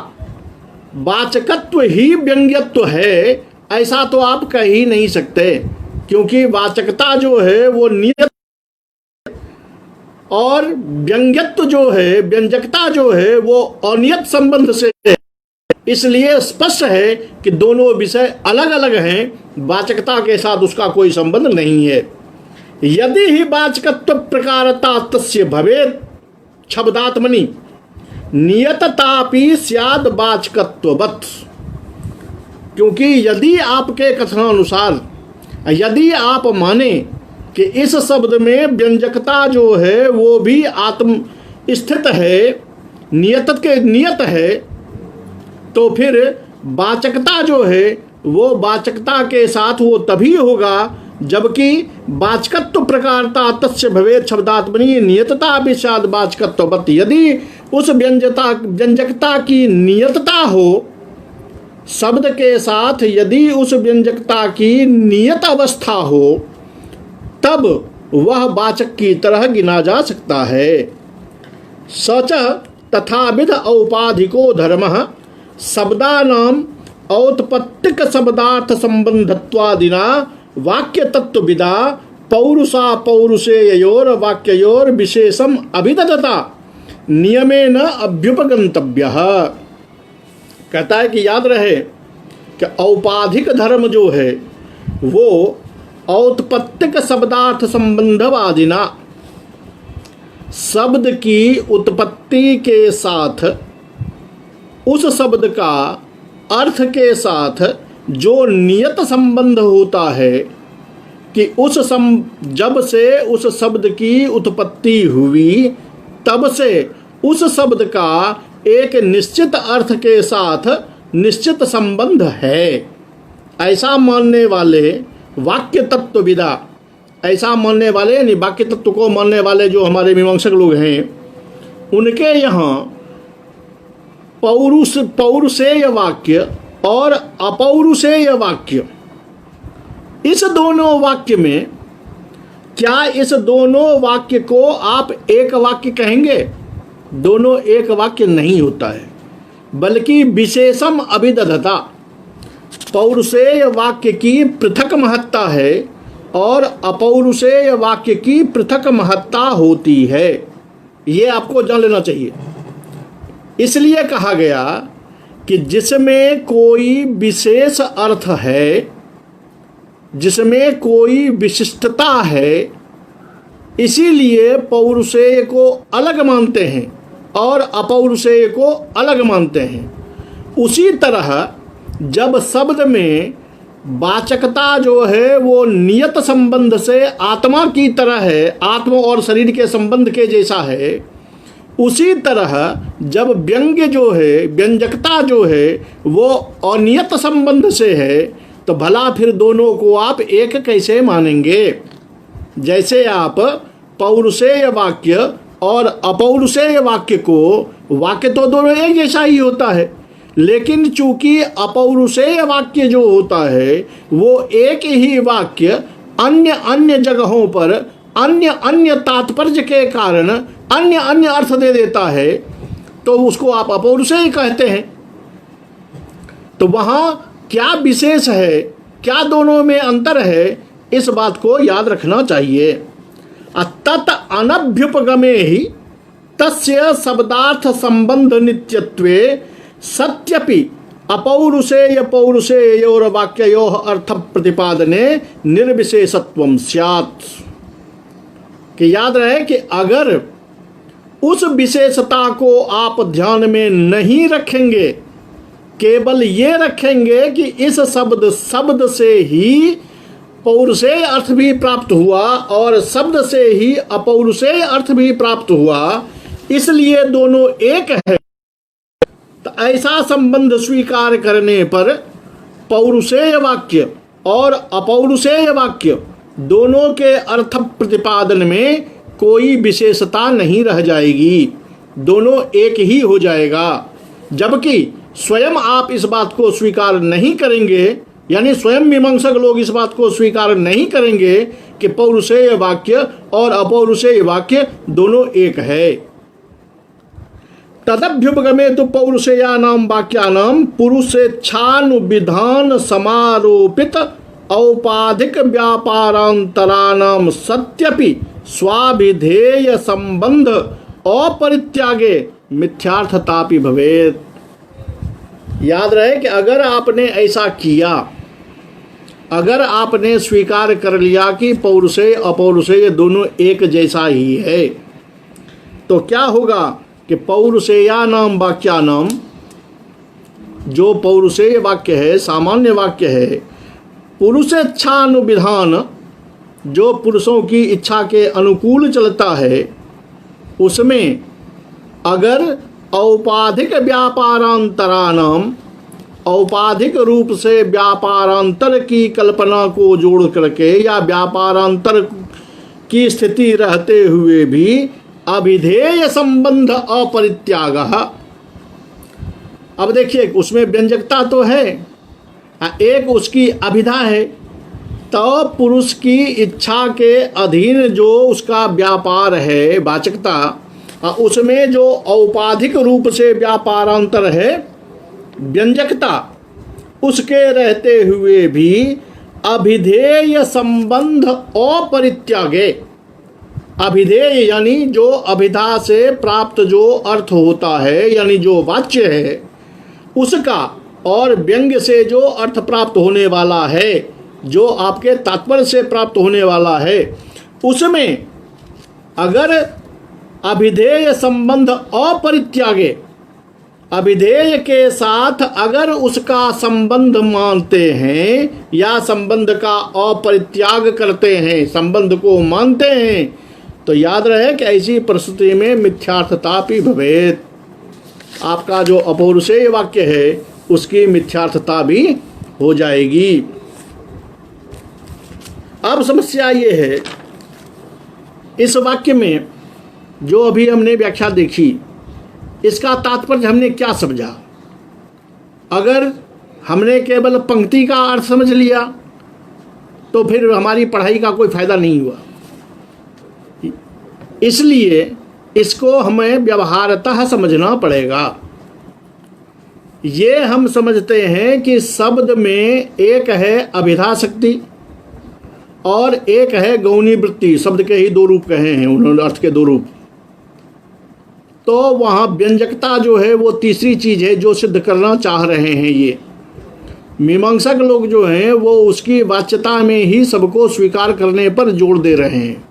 वाचकत्व ही व्यंग्यत्व है ऐसा तो आप कह ही नहीं सकते, क्योंकि वाचकता जो है वो नियत और व्यंग्यत्व जो है, व्यंजकता जो है वो अनियत संबंध से है। इसलिए स्पष्ट है कि दोनों विषय अलग अलग हैं, वाचकता के साथ उसका कोई संबंध नहीं है। यदि ही वाचकत्व प्रकारता तस्य भवेत् शब्दात्मनि नियततापि स्याद वाचकत्ववत्। क्योंकि यदि आपके कथनानुसार यदि आप माने कि इस शब्द में व्यंजकता जो है वो भी आत्म स्थित है, नियत है, तो फिर वाचकता जो है वो वाचकता के साथ वो तभी होगा जबकि वाचकत्व प्रकारता तस्य भवेत् शब्दात्मनि नियतता भी स्याद वाचकत्ववत्। यदि उस व्यंजकता की नियतता हो, शब्द के साथ यदि उस व्यंजकता की नियत अवस्था हो, तब वह वाचक की तरह गिना जा सकता है। सच तथाविध औपाधिको धर्मः शब्दानाम औत्पत्तिक शब्दार्थ संबंधत्वादिना वाक्य तत्वविदा पौरुषा पौरुषेयोर वाक्ययोर विशेषम अभिदधता नियमेन अभ्युपगंतव्यः। कहता है कि याद रहे कि औपाधिक धर्म जो है वो औत्पत्तिक शब्दार्थ संबंधवादिना, शब्द की उत्पत्ति के साथ उस शब्द का अर्थ के साथ जो नियत संबंध होता है कि जब से उस शब्द की उत्पत्ति हुई तब से उस शब्द का एक निश्चित अर्थ के साथ निश्चित संबंध है, ऐसा मानने वाले वाक्य तत्वविदा, ऐसा मानने वाले यानी वाक्य तत्व को मानने वाले जो हमारे मीमांसक लोग हैं, उनके यहाँ पौरुषेय वाक्य और अपौरुषेय वाक्य, इस दोनों वाक्य में क्या इस दोनों वाक्य को आप एक वाक्य कहेंगे? दोनों एक वाक्य नहीं होता है, बल्कि विशेषम अभिदधता, पौरुषेय वाक्य की पृथक महत्ता है और अपौरुषेय वाक्य की पृथक महत्ता होती है। ये आपको जान लेना चाहिए। इसलिए कहा गया कि जिसमें कोई विशेष अर्थ है जिसमें कोई विशिष्टता है, इसीलिए पौरुषेय को अलग मानते हैं और अपौरुषेय को अलग मानते हैं। उसी तरह जब शब्द में वाचकता जो है वो नियत संबंध से आत्मा की तरह है, आत्मा और शरीर के संबंध के जैसा है, उसी तरह जब व्यंग्य जो है, व्यंजकता जो है वो अनियत संबंध से है, तो भला फिर दोनों को आप एक कैसे मानेंगे? जैसे आप पौरुषेय वाक्य और अपौरुषेय वाक्य को, वाक्य तो दोनों एक जैसा ही होता है, लेकिन चूंकि अपौरुषेय वाक्य जो होता है वो एक ही वाक्य अन्य अन्य जगहों पर अन्य अन्य तात्पर्य के कारण अन्य अन्य अर्थ दे देता है, तो उसको आप अपौरुषेय कहते हैं। तो वहाँ क्या विशेष है, क्या दोनों में अंतर है, इस बात को याद रखना चाहिए। तत् अनभ्युपगमे ही तस्य शब्दार्थ संबंध नित्यत्वे सत्यपि अपौरुषेय पौरुषेयोर वाक्ययोः अर्थ प्रतिपादने निर्विशेषत्वं स्यात्। कि याद रहे कि अगर उस विशेषता को आप ध्यान में नहीं रखेंगे, केवल ये रखेंगे कि इस शब्द से ही पौरुषेय अर्थ भी प्राप्त हुआ और शब्द से ही अपौरुषेय अर्थ भी प्राप्त हुआ, इसलिए दोनों एक है, तो ऐसा संबंध स्वीकार करने पर पौरुषेय वाक्य और अपौरुषेय वाक्य दोनों के अर्थ प्रतिपादन में कोई विशेषता नहीं रह जाएगी, दोनों एक ही हो जाएगा। जबकि स्वयं आप इस बात को स्वीकार नहीं करेंगे, यानी स्वयं मीमांसक लोग इस बात को स्वीकार नहीं करेंगे कि पौरुषेय वाक्य और अपौरुषेय वाक्य दोनों एक है। तदभ्युपगमे तो पौरुषेयानाम वाक्यानाम पुरुषेच्छानुविधान समारोपित औपाधिक व्यापारांतराणाम सत्यपि स्वाभिधेय संबंध अपरित्यागे मिथ्यार्थतापि भवेत्। याद रहे कि अगर आपने ऐसा किया, अगर आपने स्वीकार कर लिया कि पौरुषेय अपौरुषेय दोनों एक जैसा ही है, तो क्या होगा कि पौरुषेयानाम वाक्यानाम, जो पौरुषेय वाक्य है, सामान्य वाक्य है, पुरुषेच्छानुविधान, जो पुरुषों की इच्छा के अनुकूल चलता है, उसमें अगर औपाधिक व्यापारांतराणाम, औपाधिक रूप से व्यापारांतर की कल्पना को जोड़ करके या व्यापारांतर की स्थिति रहते हुए भी अभिधेय संबंध अपरित्याग। अब देखिए उसमें व्यंजकता तो है, एक उसकी अभिधा है, तो पुरुष की इच्छा के अधीन जो उसका व्यापार है, वाचकता, उसमें जो औपाधिक रूप से व्यापारांतर है, व्यंजकता, उसके रहते हुए भी अभिधेय संबंध अपरित्यागे। अभिधेय यानी जो अभिधा से प्राप्त जो अर्थ होता है, यानी जो वाच्य है उसका, और व्यंग्य से जो अर्थ प्राप्त होने वाला है, जो आपके तात्पर्य से प्राप्त होने वाला है, उसमें अगर अभिधेय संबंध अपरित्यागे, अभिधेय के साथ अगर उसका संबंध मानते हैं या संबंध का अपरित्याग करते हैं, संबंध को मानते हैं, तो याद रहे कि ऐसी परिस्थिति में मिथ्यार्थतापि भवेत्। आपका जो अपौरुषेय वाक्य है उसकी मिथ्यार्थता भी हो जाएगी। अब समस्या ये है, इस वाक्य में जो अभी हमने व्याख्या देखी, इसका तात्पर्य हमने क्या समझा? अगर हमने केवल पंक्ति का अर्थ समझ लिया तो फिर हमारी पढ़ाई का कोई फायदा नहीं हुआ। इसलिए इसको हमें व्यवहारतः समझना पड़ेगा। ये हम समझते हैं कि शब्द में एक है अभिधा शक्ति और एक है गौणी वृत्ति। शब्द के ही दो रूप कहे हैं उन्होंने, अर्थ के दो रूप। तो वहाँ व्यंजकता जो है वो तीसरी चीज़ है जो सिद्ध करना चाह रहे हैं ये। मीमांसक लोग जो हैं वो उसकी वाच्यता में ही सबको स्वीकार करने पर जोर दे रहे हैं।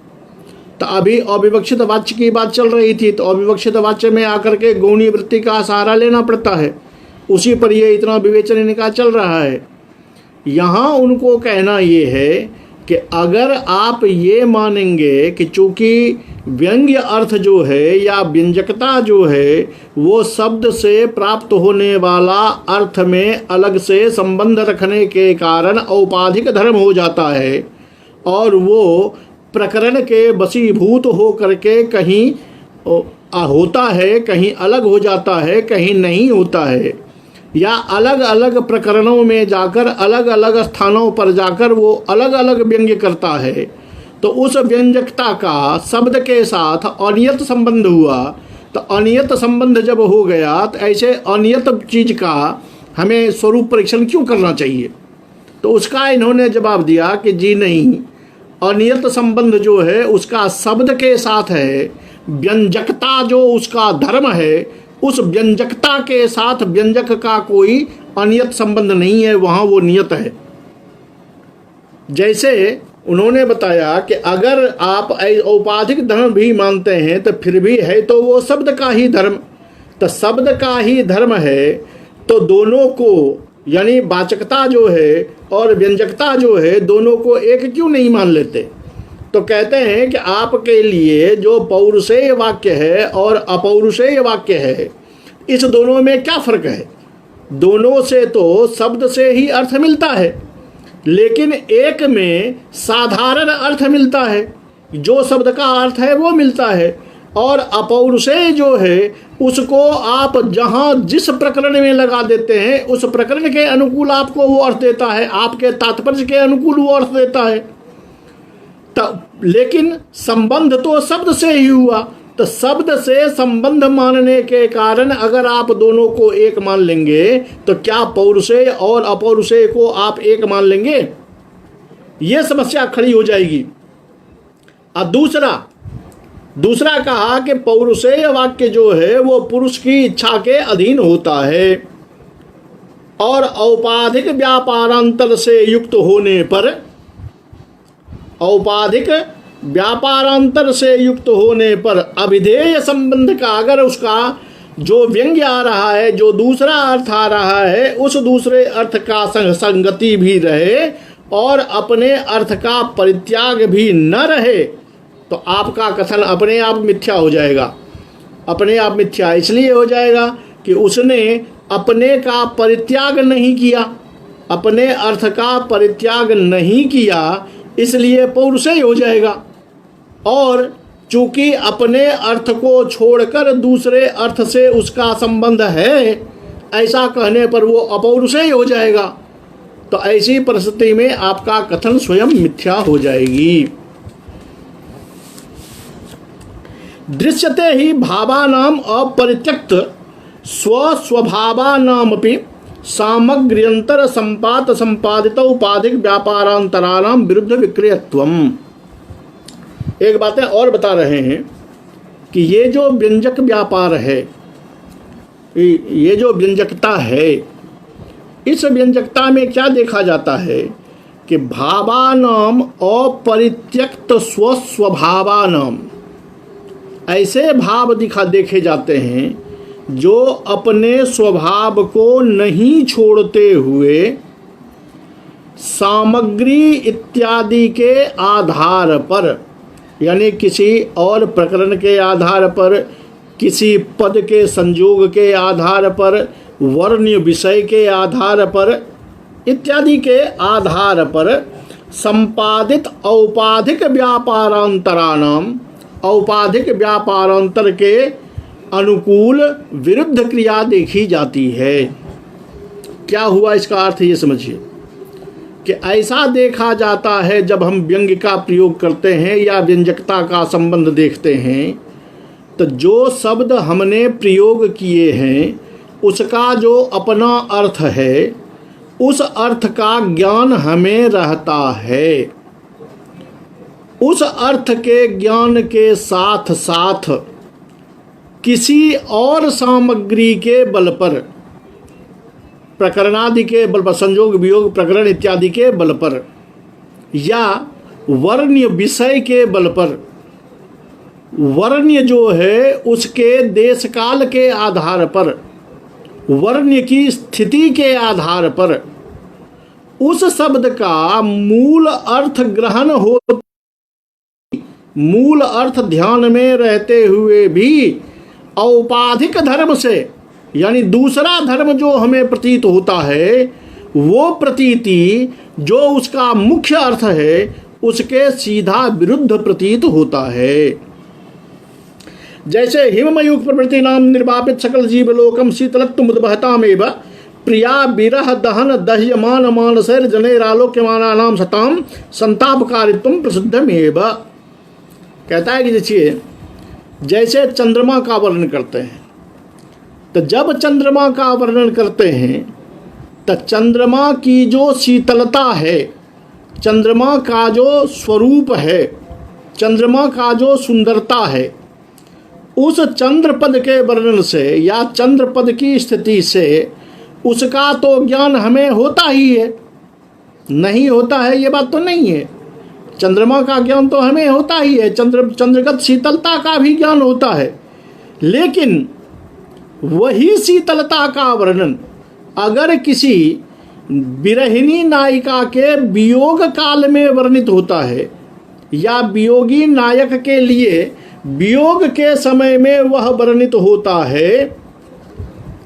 तो अभी अविवक्षित वाच्य की बात चल रही थी, तो अविवक्षित वाच्य में आकर के गौणी वृत्ति का सहारा लेना पड़ता है, उसी पर ये इतना विवेचन इनका चल रहा है। यहाँ उनको कहना ये है कि अगर आप ये मानेंगे कि चूंकि व्यंग्य अर्थ जो है या व्यंजकता जो है वो शब्द से प्राप्त होने वाला अर्थ में अलग से संबंध रखने के कारण औपाधिक धर्म हो जाता है और वो प्रकरण के वशीभूत हो करके कहीं होता है, कहीं अलग हो जाता है, कहीं नहीं होता है, या अलग अलग प्रकरणों में जाकर अलग अलग स्थानों पर जाकर वो अलग अलग व्यंग्य करता है, तो उस व्यंजकता का शब्द के साथ अनियत संबंध हुआ। तो अनियत संबंध जब हो गया तो ऐसे अनियत चीज़ का हमें स्वरूप परीक्षण क्यों करना चाहिए? तो उसका इन्होंने जवाब दिया कि जी नहीं, अनियत संबंध जो है उसका शब्द के साथ है, व्यंजकता जो उसका धर्म है उस व्यंजकता के साथ व्यंजक का कोई अनियत संबंध नहीं है, वहाँ वो नियत है। जैसे उन्होंने बताया कि अगर आप औपाधिक धर्म भी मानते हैं तो फिर भी है तो वो शब्द का ही धर्म, तो शब्द का ही धर्म है, तो दोनों को यानी वाचकता जो है और व्यंजकता जो है दोनों को एक क्यों नहीं मान लेते? तो कहते हैं कि आपके लिए जो पौरुषेय वाक्य है और अपौरुषेय वाक्य है, इस दोनों में क्या फ़र्क है? दोनों से तो शब्द से ही अर्थ मिलता है, लेकिन एक में साधारण अर्थ मिलता है, जो शब्द का अर्थ है वो मिलता है, और अपौरुषेय जो है उसको आप जहाँ जिस प्रकरण में लगा देते हैं उस प्रकरण के अनुकूल आपको वो अर्थ देता है, आपके तात्पर्य के अनुकूल वो अर्थ देता है। लेकिन संबंध तो शब्द से ही हुआ, तो शब्द से संबंध मानने के कारण अगर आप दोनों को एक मान लेंगे तो क्या पौरुषेय और अपौरुषेय को आप एक मान लेंगे? ये समस्या खड़ी हो जाएगी। और दूसरा कहा कि पौरुषेय वाक्य जो है वो पुरुष की इच्छा के अधीन होता है और औपाधिक व्यापारांतर से युक्त होने पर, औपाधिक व्यापारांतर से युक्त होने पर अविधेय संबंध का अगर उसका जो व्यंग्य आ रहा है, जो दूसरा अर्थ आ रहा है, उस दूसरे अर्थ का संगति भी रहे और अपने अर्थ का परित्याग भी न रहे, तो आपका कथन अपने आप मिथ्या हो जाएगा। अपने आप मिथ्या इसलिए हो जाएगा कि उसने अपने का परित्याग नहीं किया, अपने अर्थ का परित्याग नहीं किया, इसलिए पौरुषेय हो जाएगा। और चूंकि अपने अर्थ को छोड़कर दूसरे अर्थ से उसका संबंध है, ऐसा कहने पर वो अपौरुषेय हो जाएगा। तो ऐसी परिस्थिति में आपका कथन स्वयं मिथ्या हो जाएगी। दृश्यते ही भावानाम अपरित्यक्त स्वस्वभावानामपि सामग्र्यंतर संपात संपादित उपाधिक व्यापारांतराणाम विरुद्ध विक्रियत्वम। एक बातें और बता रहे हैं कि ये जो व्यंजक व्यापार है, ये जो व्यंजकता है, इस व्यंजकता में क्या देखा जाता है कि भावानाम अपरित्यक्त स्वस्वभावानाम, ऐसे भाव देखे जाते हैं जो अपने स्वभाव को नहीं छोड़ते हुए सामग्री इत्यादि के आधार पर, यानी किसी और प्रकरण के आधार पर, किसी पद के संयोग के आधार पर, वर्ण विषय के आधार पर इत्यादि के आधार पर संपादित औपाधिक व्यापारांतराणाम, औपाधिक व्यापारांतर के अनुकूल विरुद्ध क्रिया देखी जाती है। क्या हुआ इसका अर्थ ये समझिए कि ऐसा देखा जाता है जब हम व्यंग्य का प्रयोग करते हैं या व्यंजकता का संबंध देखते हैं, तो जो शब्द हमने प्रयोग किए हैं उसका जो अपना अर्थ है, उस अर्थ का ज्ञान हमें रहता है। उस अर्थ के ज्ञान के साथ साथ किसी और सामग्री के बल पर प्रकरणादि के बल पर, संयोग वियोग प्रकरण इत्यादि के बल पर, या वर्ण्य विषय के बल पर, वर्ण्य जो है उसके देश काल के आधार पर, वर्ण्य की स्थिति के आधार पर उस शब्द का मूल अर्थ ग्रहण हो, मूल अर्थ ध्यान में रहते हुए भी औपाधिक धर्म से, यानी दूसरा धर्म जो हमें प्रतीत होता है, वो प्रतीति जो उसका मुख्य अर्थ है उसके सीधा विरुद्ध प्रतीत होता है। जैसे हिममयूख प्रवृत्ति नाम निर्वापित सकल जीवलोकम शीतलत्व मुद्बहतामेव प्रिया विरह दहन दह्यमान मानसैर जनैरालोक्यमाना नाम सताम संतापकारित्वम प्रसिद्धमेव। कहता है कि जैसे चंद्रमा का वर्णन करते हैं, तो जब चंद्रमा का वर्णन करते हैं तो चंद्रमा की जो शीतलता है, चंद्रमा का जो स्वरूप है, चंद्रमा का जो सुंदरता है, उस चंद्रपद के वर्णन से या चंद्रपद की स्थिति से उसका तो ज्ञान हमें होता ही है। नहीं होता है ये बात तो नहीं है, चंद्रमा का ज्ञान तो हमें होता ही है, चंद्रगत शीतलता का भी ज्ञान होता है। लेकिन वही शीतलता का वर्णन अगर किसी विरहिणी नायिका के वियोग काल में वर्णित होता है, या वियोगी नायक के लिए वियोग के समय में वह वर्णित होता है,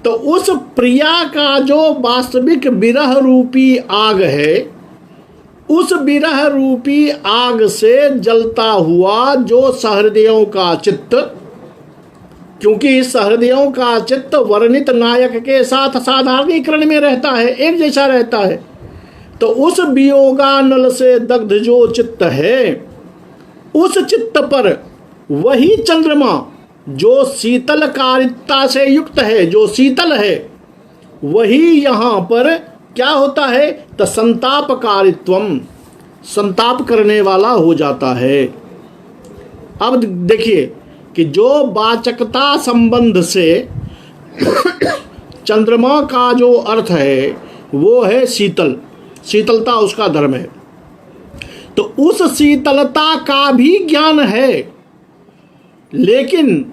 तो उस प्रिया का जो वास्तविक विरह रूपी आग है, उस विरह रूपी आग से जलता हुआ जो सहृदयों का चित्त, क्योंकि सहृदयों का चित्त वर्णित नायक के साथ साधारणीकरण में रहता है, एक जैसा रहता है, तो उस वियोगानल से दग्ध जो चित्त है, उस चित्त पर वही चंद्रमा जो शीतल कारिता से युक्त है, जो शीतल है, वही यहाँ पर क्या होता है, तो संतापकारित्वम, संताप करने वाला हो जाता है। अब देखिए कि जो वाचकता संबंध से चंद्रमा का जो अर्थ है वो है शीतल, शीतलता उसका धर्म है, तो उस शीतलता का भी ज्ञान है। लेकिन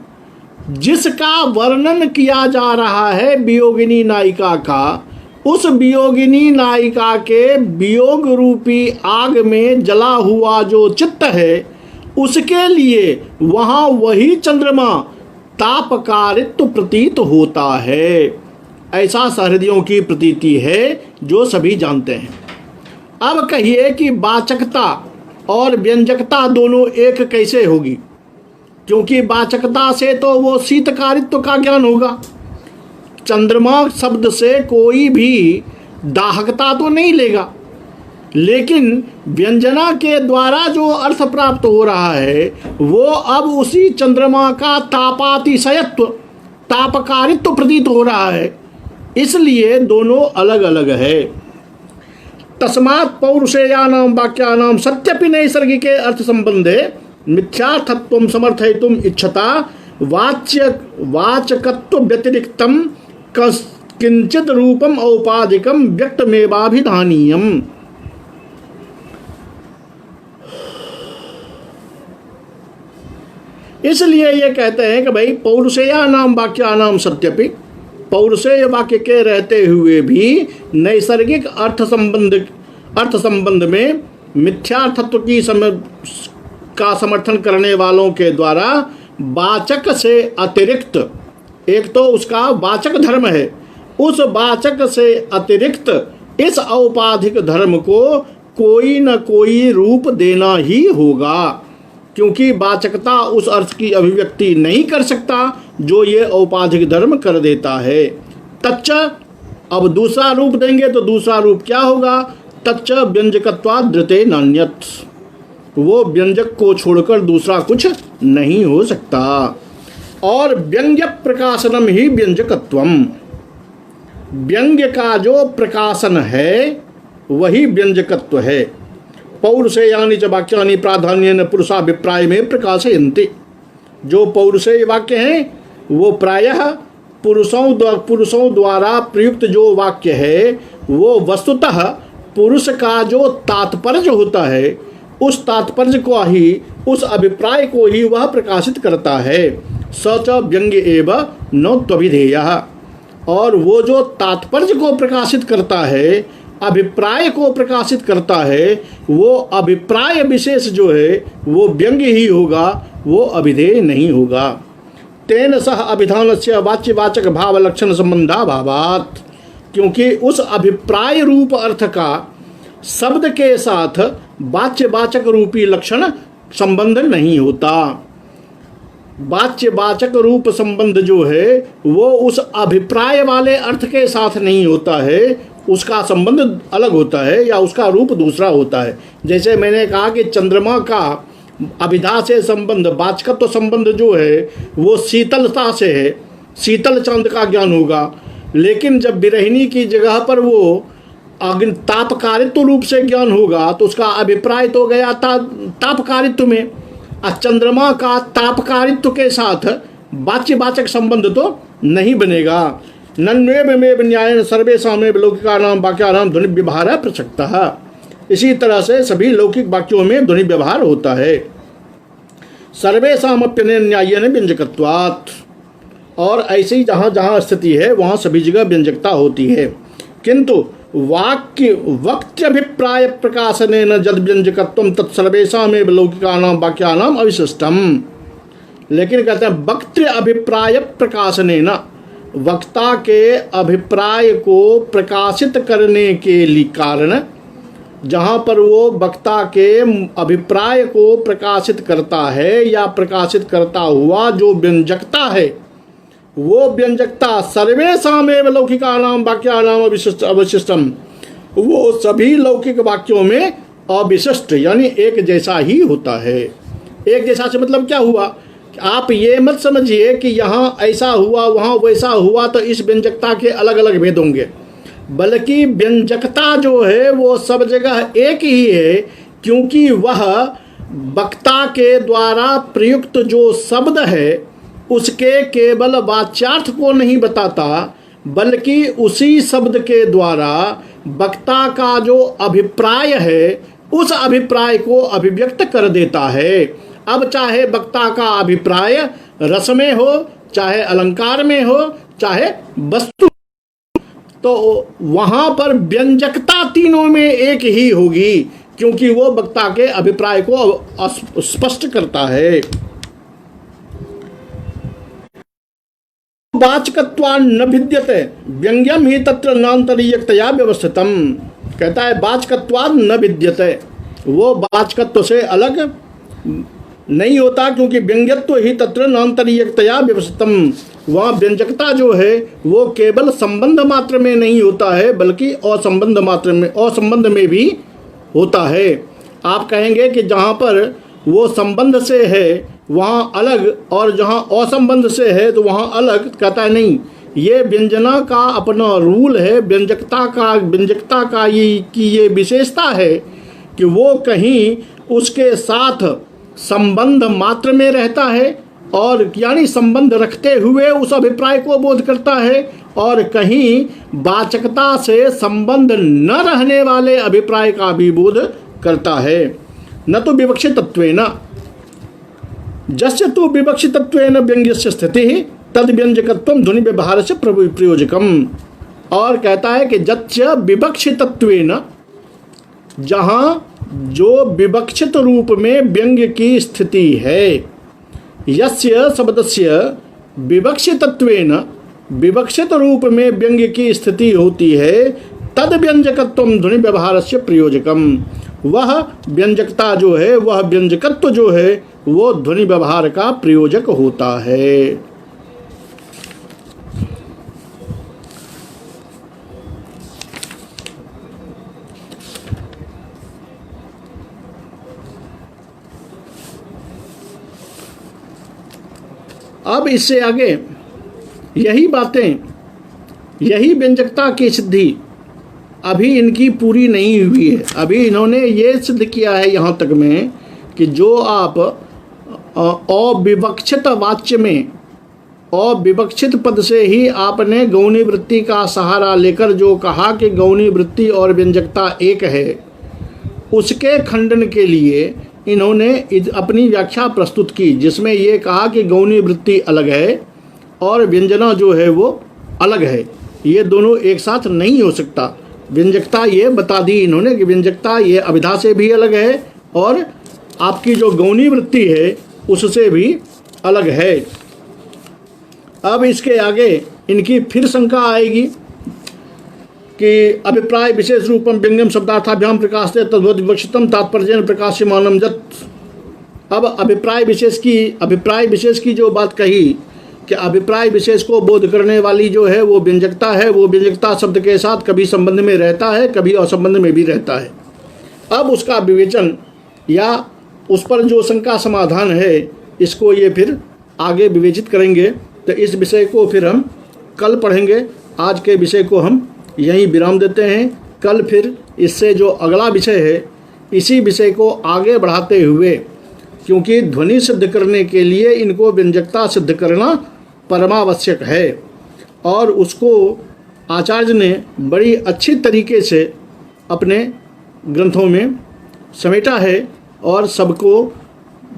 जिसका वर्णन किया जा रहा है वियोगिनी नायिका का, उस वियोगिनी नायिका के वियोग रूपी आग में जला हुआ जो चित्त है, उसके लिए वहाँ वही चंद्रमा तापकारित्व प्रतीत होता है। ऐसा सहृदयों की प्रतीति है जो सभी जानते हैं। अब कहिए कि वाचकता और व्यंजकता दोनों एक कैसे होगी, क्योंकि वाचकता से तो वो शीतकारित्व का ज्ञान होगा। चंद्रमा शब्द से कोई भी दाहकता तो नहीं लेगा, लेकिन व्यंजना के द्वारा जो अर्थ प्राप्त हो रहा है वो अब उसी चंद्रमा का तापातिशयत्व, तापकारित्व प्रतीत हो रहा है, इसलिए दोनों अलग अलग है। तस्मात् पौरुषेयानां वाक्यानां सत्यपि नैसर्गिके अर्थ संबंधे मिथ्यार्थत्वं समर्थयितुम् इच्छता वाचकत्व व्यतिरिक्तं किंचित रूपम औपाधिकम व्यक्तमेवाभिधानीयम्। इसलिए ये कहते हैं कि भाई पौरुषेयानां वाक्यानां सत्यपि, पौरुषेय वाक्य के रहते हुए भी नैसर्गिक अर्थ संबंध में मिथ्यार्थत्व की का समर्थन करने वालों के द्वारा वाचक से अतिरिक्त, एक तो उसका वाचक धर्म है, उस वाचक से अतिरिक्त इस औपाधिक धर्म को कोई न कोई रूप देना ही होगा, क्योंकि वाचकता उस अर्थ की अभिव्यक्ति नहीं कर सकता जो ये औपाधिक धर्म कर देता है। तच्च, अब दूसरा रूप देंगे तो दूसरा रूप क्या होगा, तच्च व्यंजकत्वाद् धृते नान्यत्, वो व्यंजक को छोड़कर दूसरा कुछ नहीं हो सकता। और व्यंग्य प्रकाशनम ही व्यंजकत्वम, व्यंग्य का जो प्रकाशन है वही व्यंजकत्व है। पौरुषेयानि च वाक्यानि प्राधान्येन पुरुषाभिप्राय में प्रकाशयन्ति, जो पौरुषेय वाक्य हैं वो प्रायः पुरुषों द्वारा प्रयुक्त जो वाक्य है वो वस्तुतः पुरुष का जो तात्पर्य होता है उस तात्पर्य को ही, उस अभिप्राय को ही वह प्रकाशित करता है। सच व्यंग्य एव न त्वभिधेयः, और वो जो तात्पर्य को प्रकाशित करता है, अभिप्राय को प्रकाशित करता है, वो अभिप्राय विशेष जो है वो व्यंग्य ही होगा, वो अभिधेय नहीं होगा। तेन सह अभिधानस्य वाच्यवाचक भाव लक्षण संबंधाभावात्, क्योंकि उस अभिप्राय रूप अर्थ का शब्द के साथ वाच्यवाचक रूपी लक्षण संबंध नहीं होता। वाच्यवाचक रूप संबंध जो है वो उस अभिप्राय वाले अर्थ के साथ नहीं होता है, उसका संबंध अलग होता है या उसका रूप दूसरा होता है। जैसे मैंने कहा कि चंद्रमा का अभिधा से संबंध, वाचकत्व संबंध जो है वो शीतलता से है, शीतल चांद का ज्ञान होगा। लेकिन जब विरहिणी की जगह पर वो अग्नि तापकारित्व रूप से ज्ञान होगा तो उसका अभिप्राय तो गया तापकारित्व में। चंद्रमा का तापकारित्व के साथ वाच्यवाचक संबंध तो नहीं बनेगा। नन्वेव न्यायन सर्वेषामेव लौकिकानां वाक्यानां ध्वनि व्यवहार प्रसक्तः। इसी तरह से सभी लौकिक वाक्यों में ध्वनि व्यवहार होता है। सर्वेषामप्यनेन न्यायेन व्यंजकत्वात्, और ऐसी जहाँ जहाँ स्थिति है वहाँ सभी जगह व्यंजकता होती है। किंतु वाक्य वक्त्यभिप्राय प्रकाशनेन जद व्यंजकत्वं तत्सर्वेषामेव लौकिकानां वाक्यानां अविशिष्टम। लेकिन कहते हैं वक्तृ अभिप्राय प्रकाशनेन, वक्ता के अभिप्राय को प्रकाशित करने के लिए कारण, जहाँ पर वो वक्ता के अभिप्राय को प्रकाशित करता है या प्रकाशित करता हुआ जो व्यंजकता है, वो व्यंजकता सर्वेषामेव लौकिकानां वाक्यानां अविशिष्टम, वो सभी लौकिक वाक्यों में अविशिष्ट यानी एक जैसा ही होता है। एक जैसा से मतलब क्या हुआ, आप ये मत समझिए कि यहाँ ऐसा हुआ वहाँ वैसा हुआ तो इस व्यंजकता के अलग अलग भेद होंगे, बल्कि व्यंजकता जो है वो सब जगह एक ही है, क्योंकि वह वक्ता के द्वारा प्रयुक्त जो शब्द है उसके केवल वाच्यार्थ को नहीं बताता, बल्कि उसी शब्द के द्वारा वक्ता का जो अभिप्राय है उस अभिप्राय को अभिव्यक्त कर देता है। अब चाहे वक्ता का अभिप्राय रस में हो, चाहे अलंकार में हो, चाहे वस्तु, तो वहाँ पर व्यंजकता तीनों में एक ही होगी, क्योंकि वो वक्ता के अभिप्राय को स्पष्ट करता है। वाचकत्वान् न भिद्यते व्यंग्यम ही तत्र नान्तरीयकतया व्यवस्थितम। कहता है वाचकत्वान् न भिद्यते, वो वाचकत्व से अलग नहीं होता, क्योंकि व्यंग्यत्व ही तत्र नान्तरीयकतया व्यवस्थितम। वहाँ व्यंजकता जो है वो केवल संबंध मात्र में नहीं होता है, बल्कि असंबंध में भी होता है। आप कहेंगे कि जहाँ पर वो संबंध से है वहाँ अलग, और जहाँ असंबंध से है तो वहाँ अलग। कहता है नहीं, ये व्यंजना का अपना रूल है, व्यंजकता का ये विशेषता है कि वो कहीं उसके साथ संबंध मात्र में रहता है, और यानी संबंध रखते हुए उस अभिप्राय को बोध करता है, और कहीं वाचकता से संबंध न रहने वाले अभिप्राय का भी बोध करता है। न तो विवक्षितत्वेन, जस्य तो विवक्षितत्वेन व्यंग्यस्य स्थितिः तद व्यंजकत्वं ध्वनि व्यवहारस्य प्रयोजकम। और कहता है कि जस्य विवक्षितत्वेन, जहाँ जो विवक्षित रूप में व्यंग्य की स्थिति है, यस्य शब्दस्य विवक्षितत्वेन, विवक्षित रूप में व्यंग्य की स्थिति होती है, तद व्यंजकत्वं ध्वनि व्यवहारस्य प्रयोजकम। वह व्यंजकता जो है, वह व्यंजकत्व जो है वो ध्वनि व्यवहार का प्रयोजक होता है। अब इससे आगे यही बातें, यही व्यंजकता की सिद्धि अभी इनकी पूरी नहीं हुई है। अभी इन्होंने ये सिद्ध किया है यहाँ तक में कि जो आप अविवक्षित वाच्य में और विवक्षित पद से ही आपने गौणी वृत्ति का सहारा लेकर जो कहा कि गौणी वृत्ति और व्यंजकता एक है, उसके खंडन के लिए इन्होंने अपनी व्याख्या प्रस्तुत की, जिसमें ये कहा कि गौणी वृत्ति अलग है और व्यंजना जो है वो अलग है। ये दोनों एक साथ नहीं हो सकता। व्यंजकता ये बता दी इन्होंने कि व्यंजकता ये अभिधा से भी अलग है और आपकी जो गौणी वृत्ति है उससे भी अलग है। अब इसके आगे इनकी फिर शंका आएगी कि अभिप्राय विशेष रूपम व्यंग्यम शब्दार्थाभ्याम प्रकाशते तद्वद विवक्षितम तात्पर्येन प्रकाश्यमानम यत्। अब अभिप्राय विशेष की जो बात कही कि अभिप्राय विशेष को बोध करने वाली जो है वो व्यंजकता है, वो व्यंजकता शब्द के साथ कभी संबंध में रहता है, कभी असंबंध में भी रहता है। अब उसका विवेचन या उस पर जो शंका समाधान है, इसको ये फिर आगे विवेचित करेंगे। तो इस विषय को फिर हम कल पढ़ेंगे। आज के विषय को हम यहीं विराम देते हैं। कल फिर इससे जो अगला विषय है, इसी विषय को आगे बढ़ाते हुए, क्योंकि ध्वनि सिद्ध करने के लिए इनको व्यंजकता सिद्ध करना परमावश्यक है और उसको आचार्य ने बड़ी अच्छी तरीके से अपने ग्रंथों में समेटा है और सबको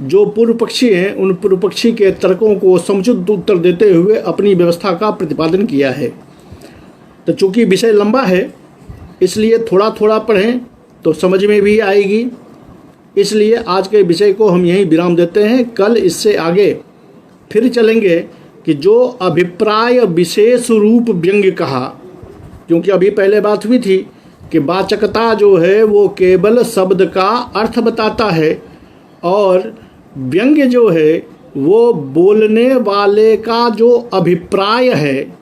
जो पूर्व पक्षी हैं उन पूर्व पक्षी के तर्कों को समुचित उत्तर देते हुए अपनी व्यवस्था का प्रतिपादन किया है। तो चूँकि विषय लंबा है इसलिए थोड़ा थोड़ा पढ़ें तो समझ में भी आएगी। इसलिए आज के विषय को हम यहीं विराम देते हैं। कल इससे आगे फिर चलेंगे कि जो अभिप्राय विशेष रूप व्यंग्य कहा, क्योंकि अभी पहले बात हुई थी कि वाचकता जो है वो केवल शब्द का अर्थ बताता है और व्यंग्य जो है वो बोलने वाले का जो अभिप्राय है,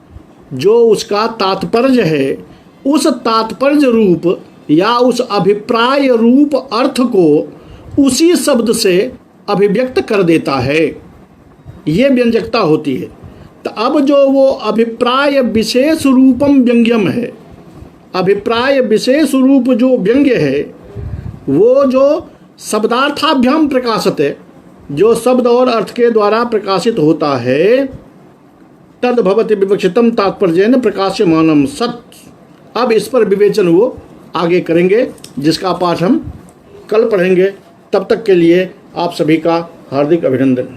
जो उसका तात्पर्य है, उस तात्पर्य रूप या उस अभिप्राय रूप अर्थ को उसी शब्द से अभिव्यक्त कर देता है। ये व्यंजकता होती है। तो अब जो वो अभिप्राय विशेष रूपम व्यंग्यम है, अभिप्राय विशेष रूप जो व्यंग्य है वो जो शब्दार्थाभ्याम प्रकाशित है, जो शब्द और अर्थ के द्वारा प्रकाशित होता है, तद भवति विवक्षितम तात्पर्येन प्रकाश्यमानम सत्। अब इस पर विवेचन वो आगे करेंगे, जिसका पाठ हम कल पढ़ेंगे। तब तक के लिए आप सभी का हार्दिक अभिनंदन।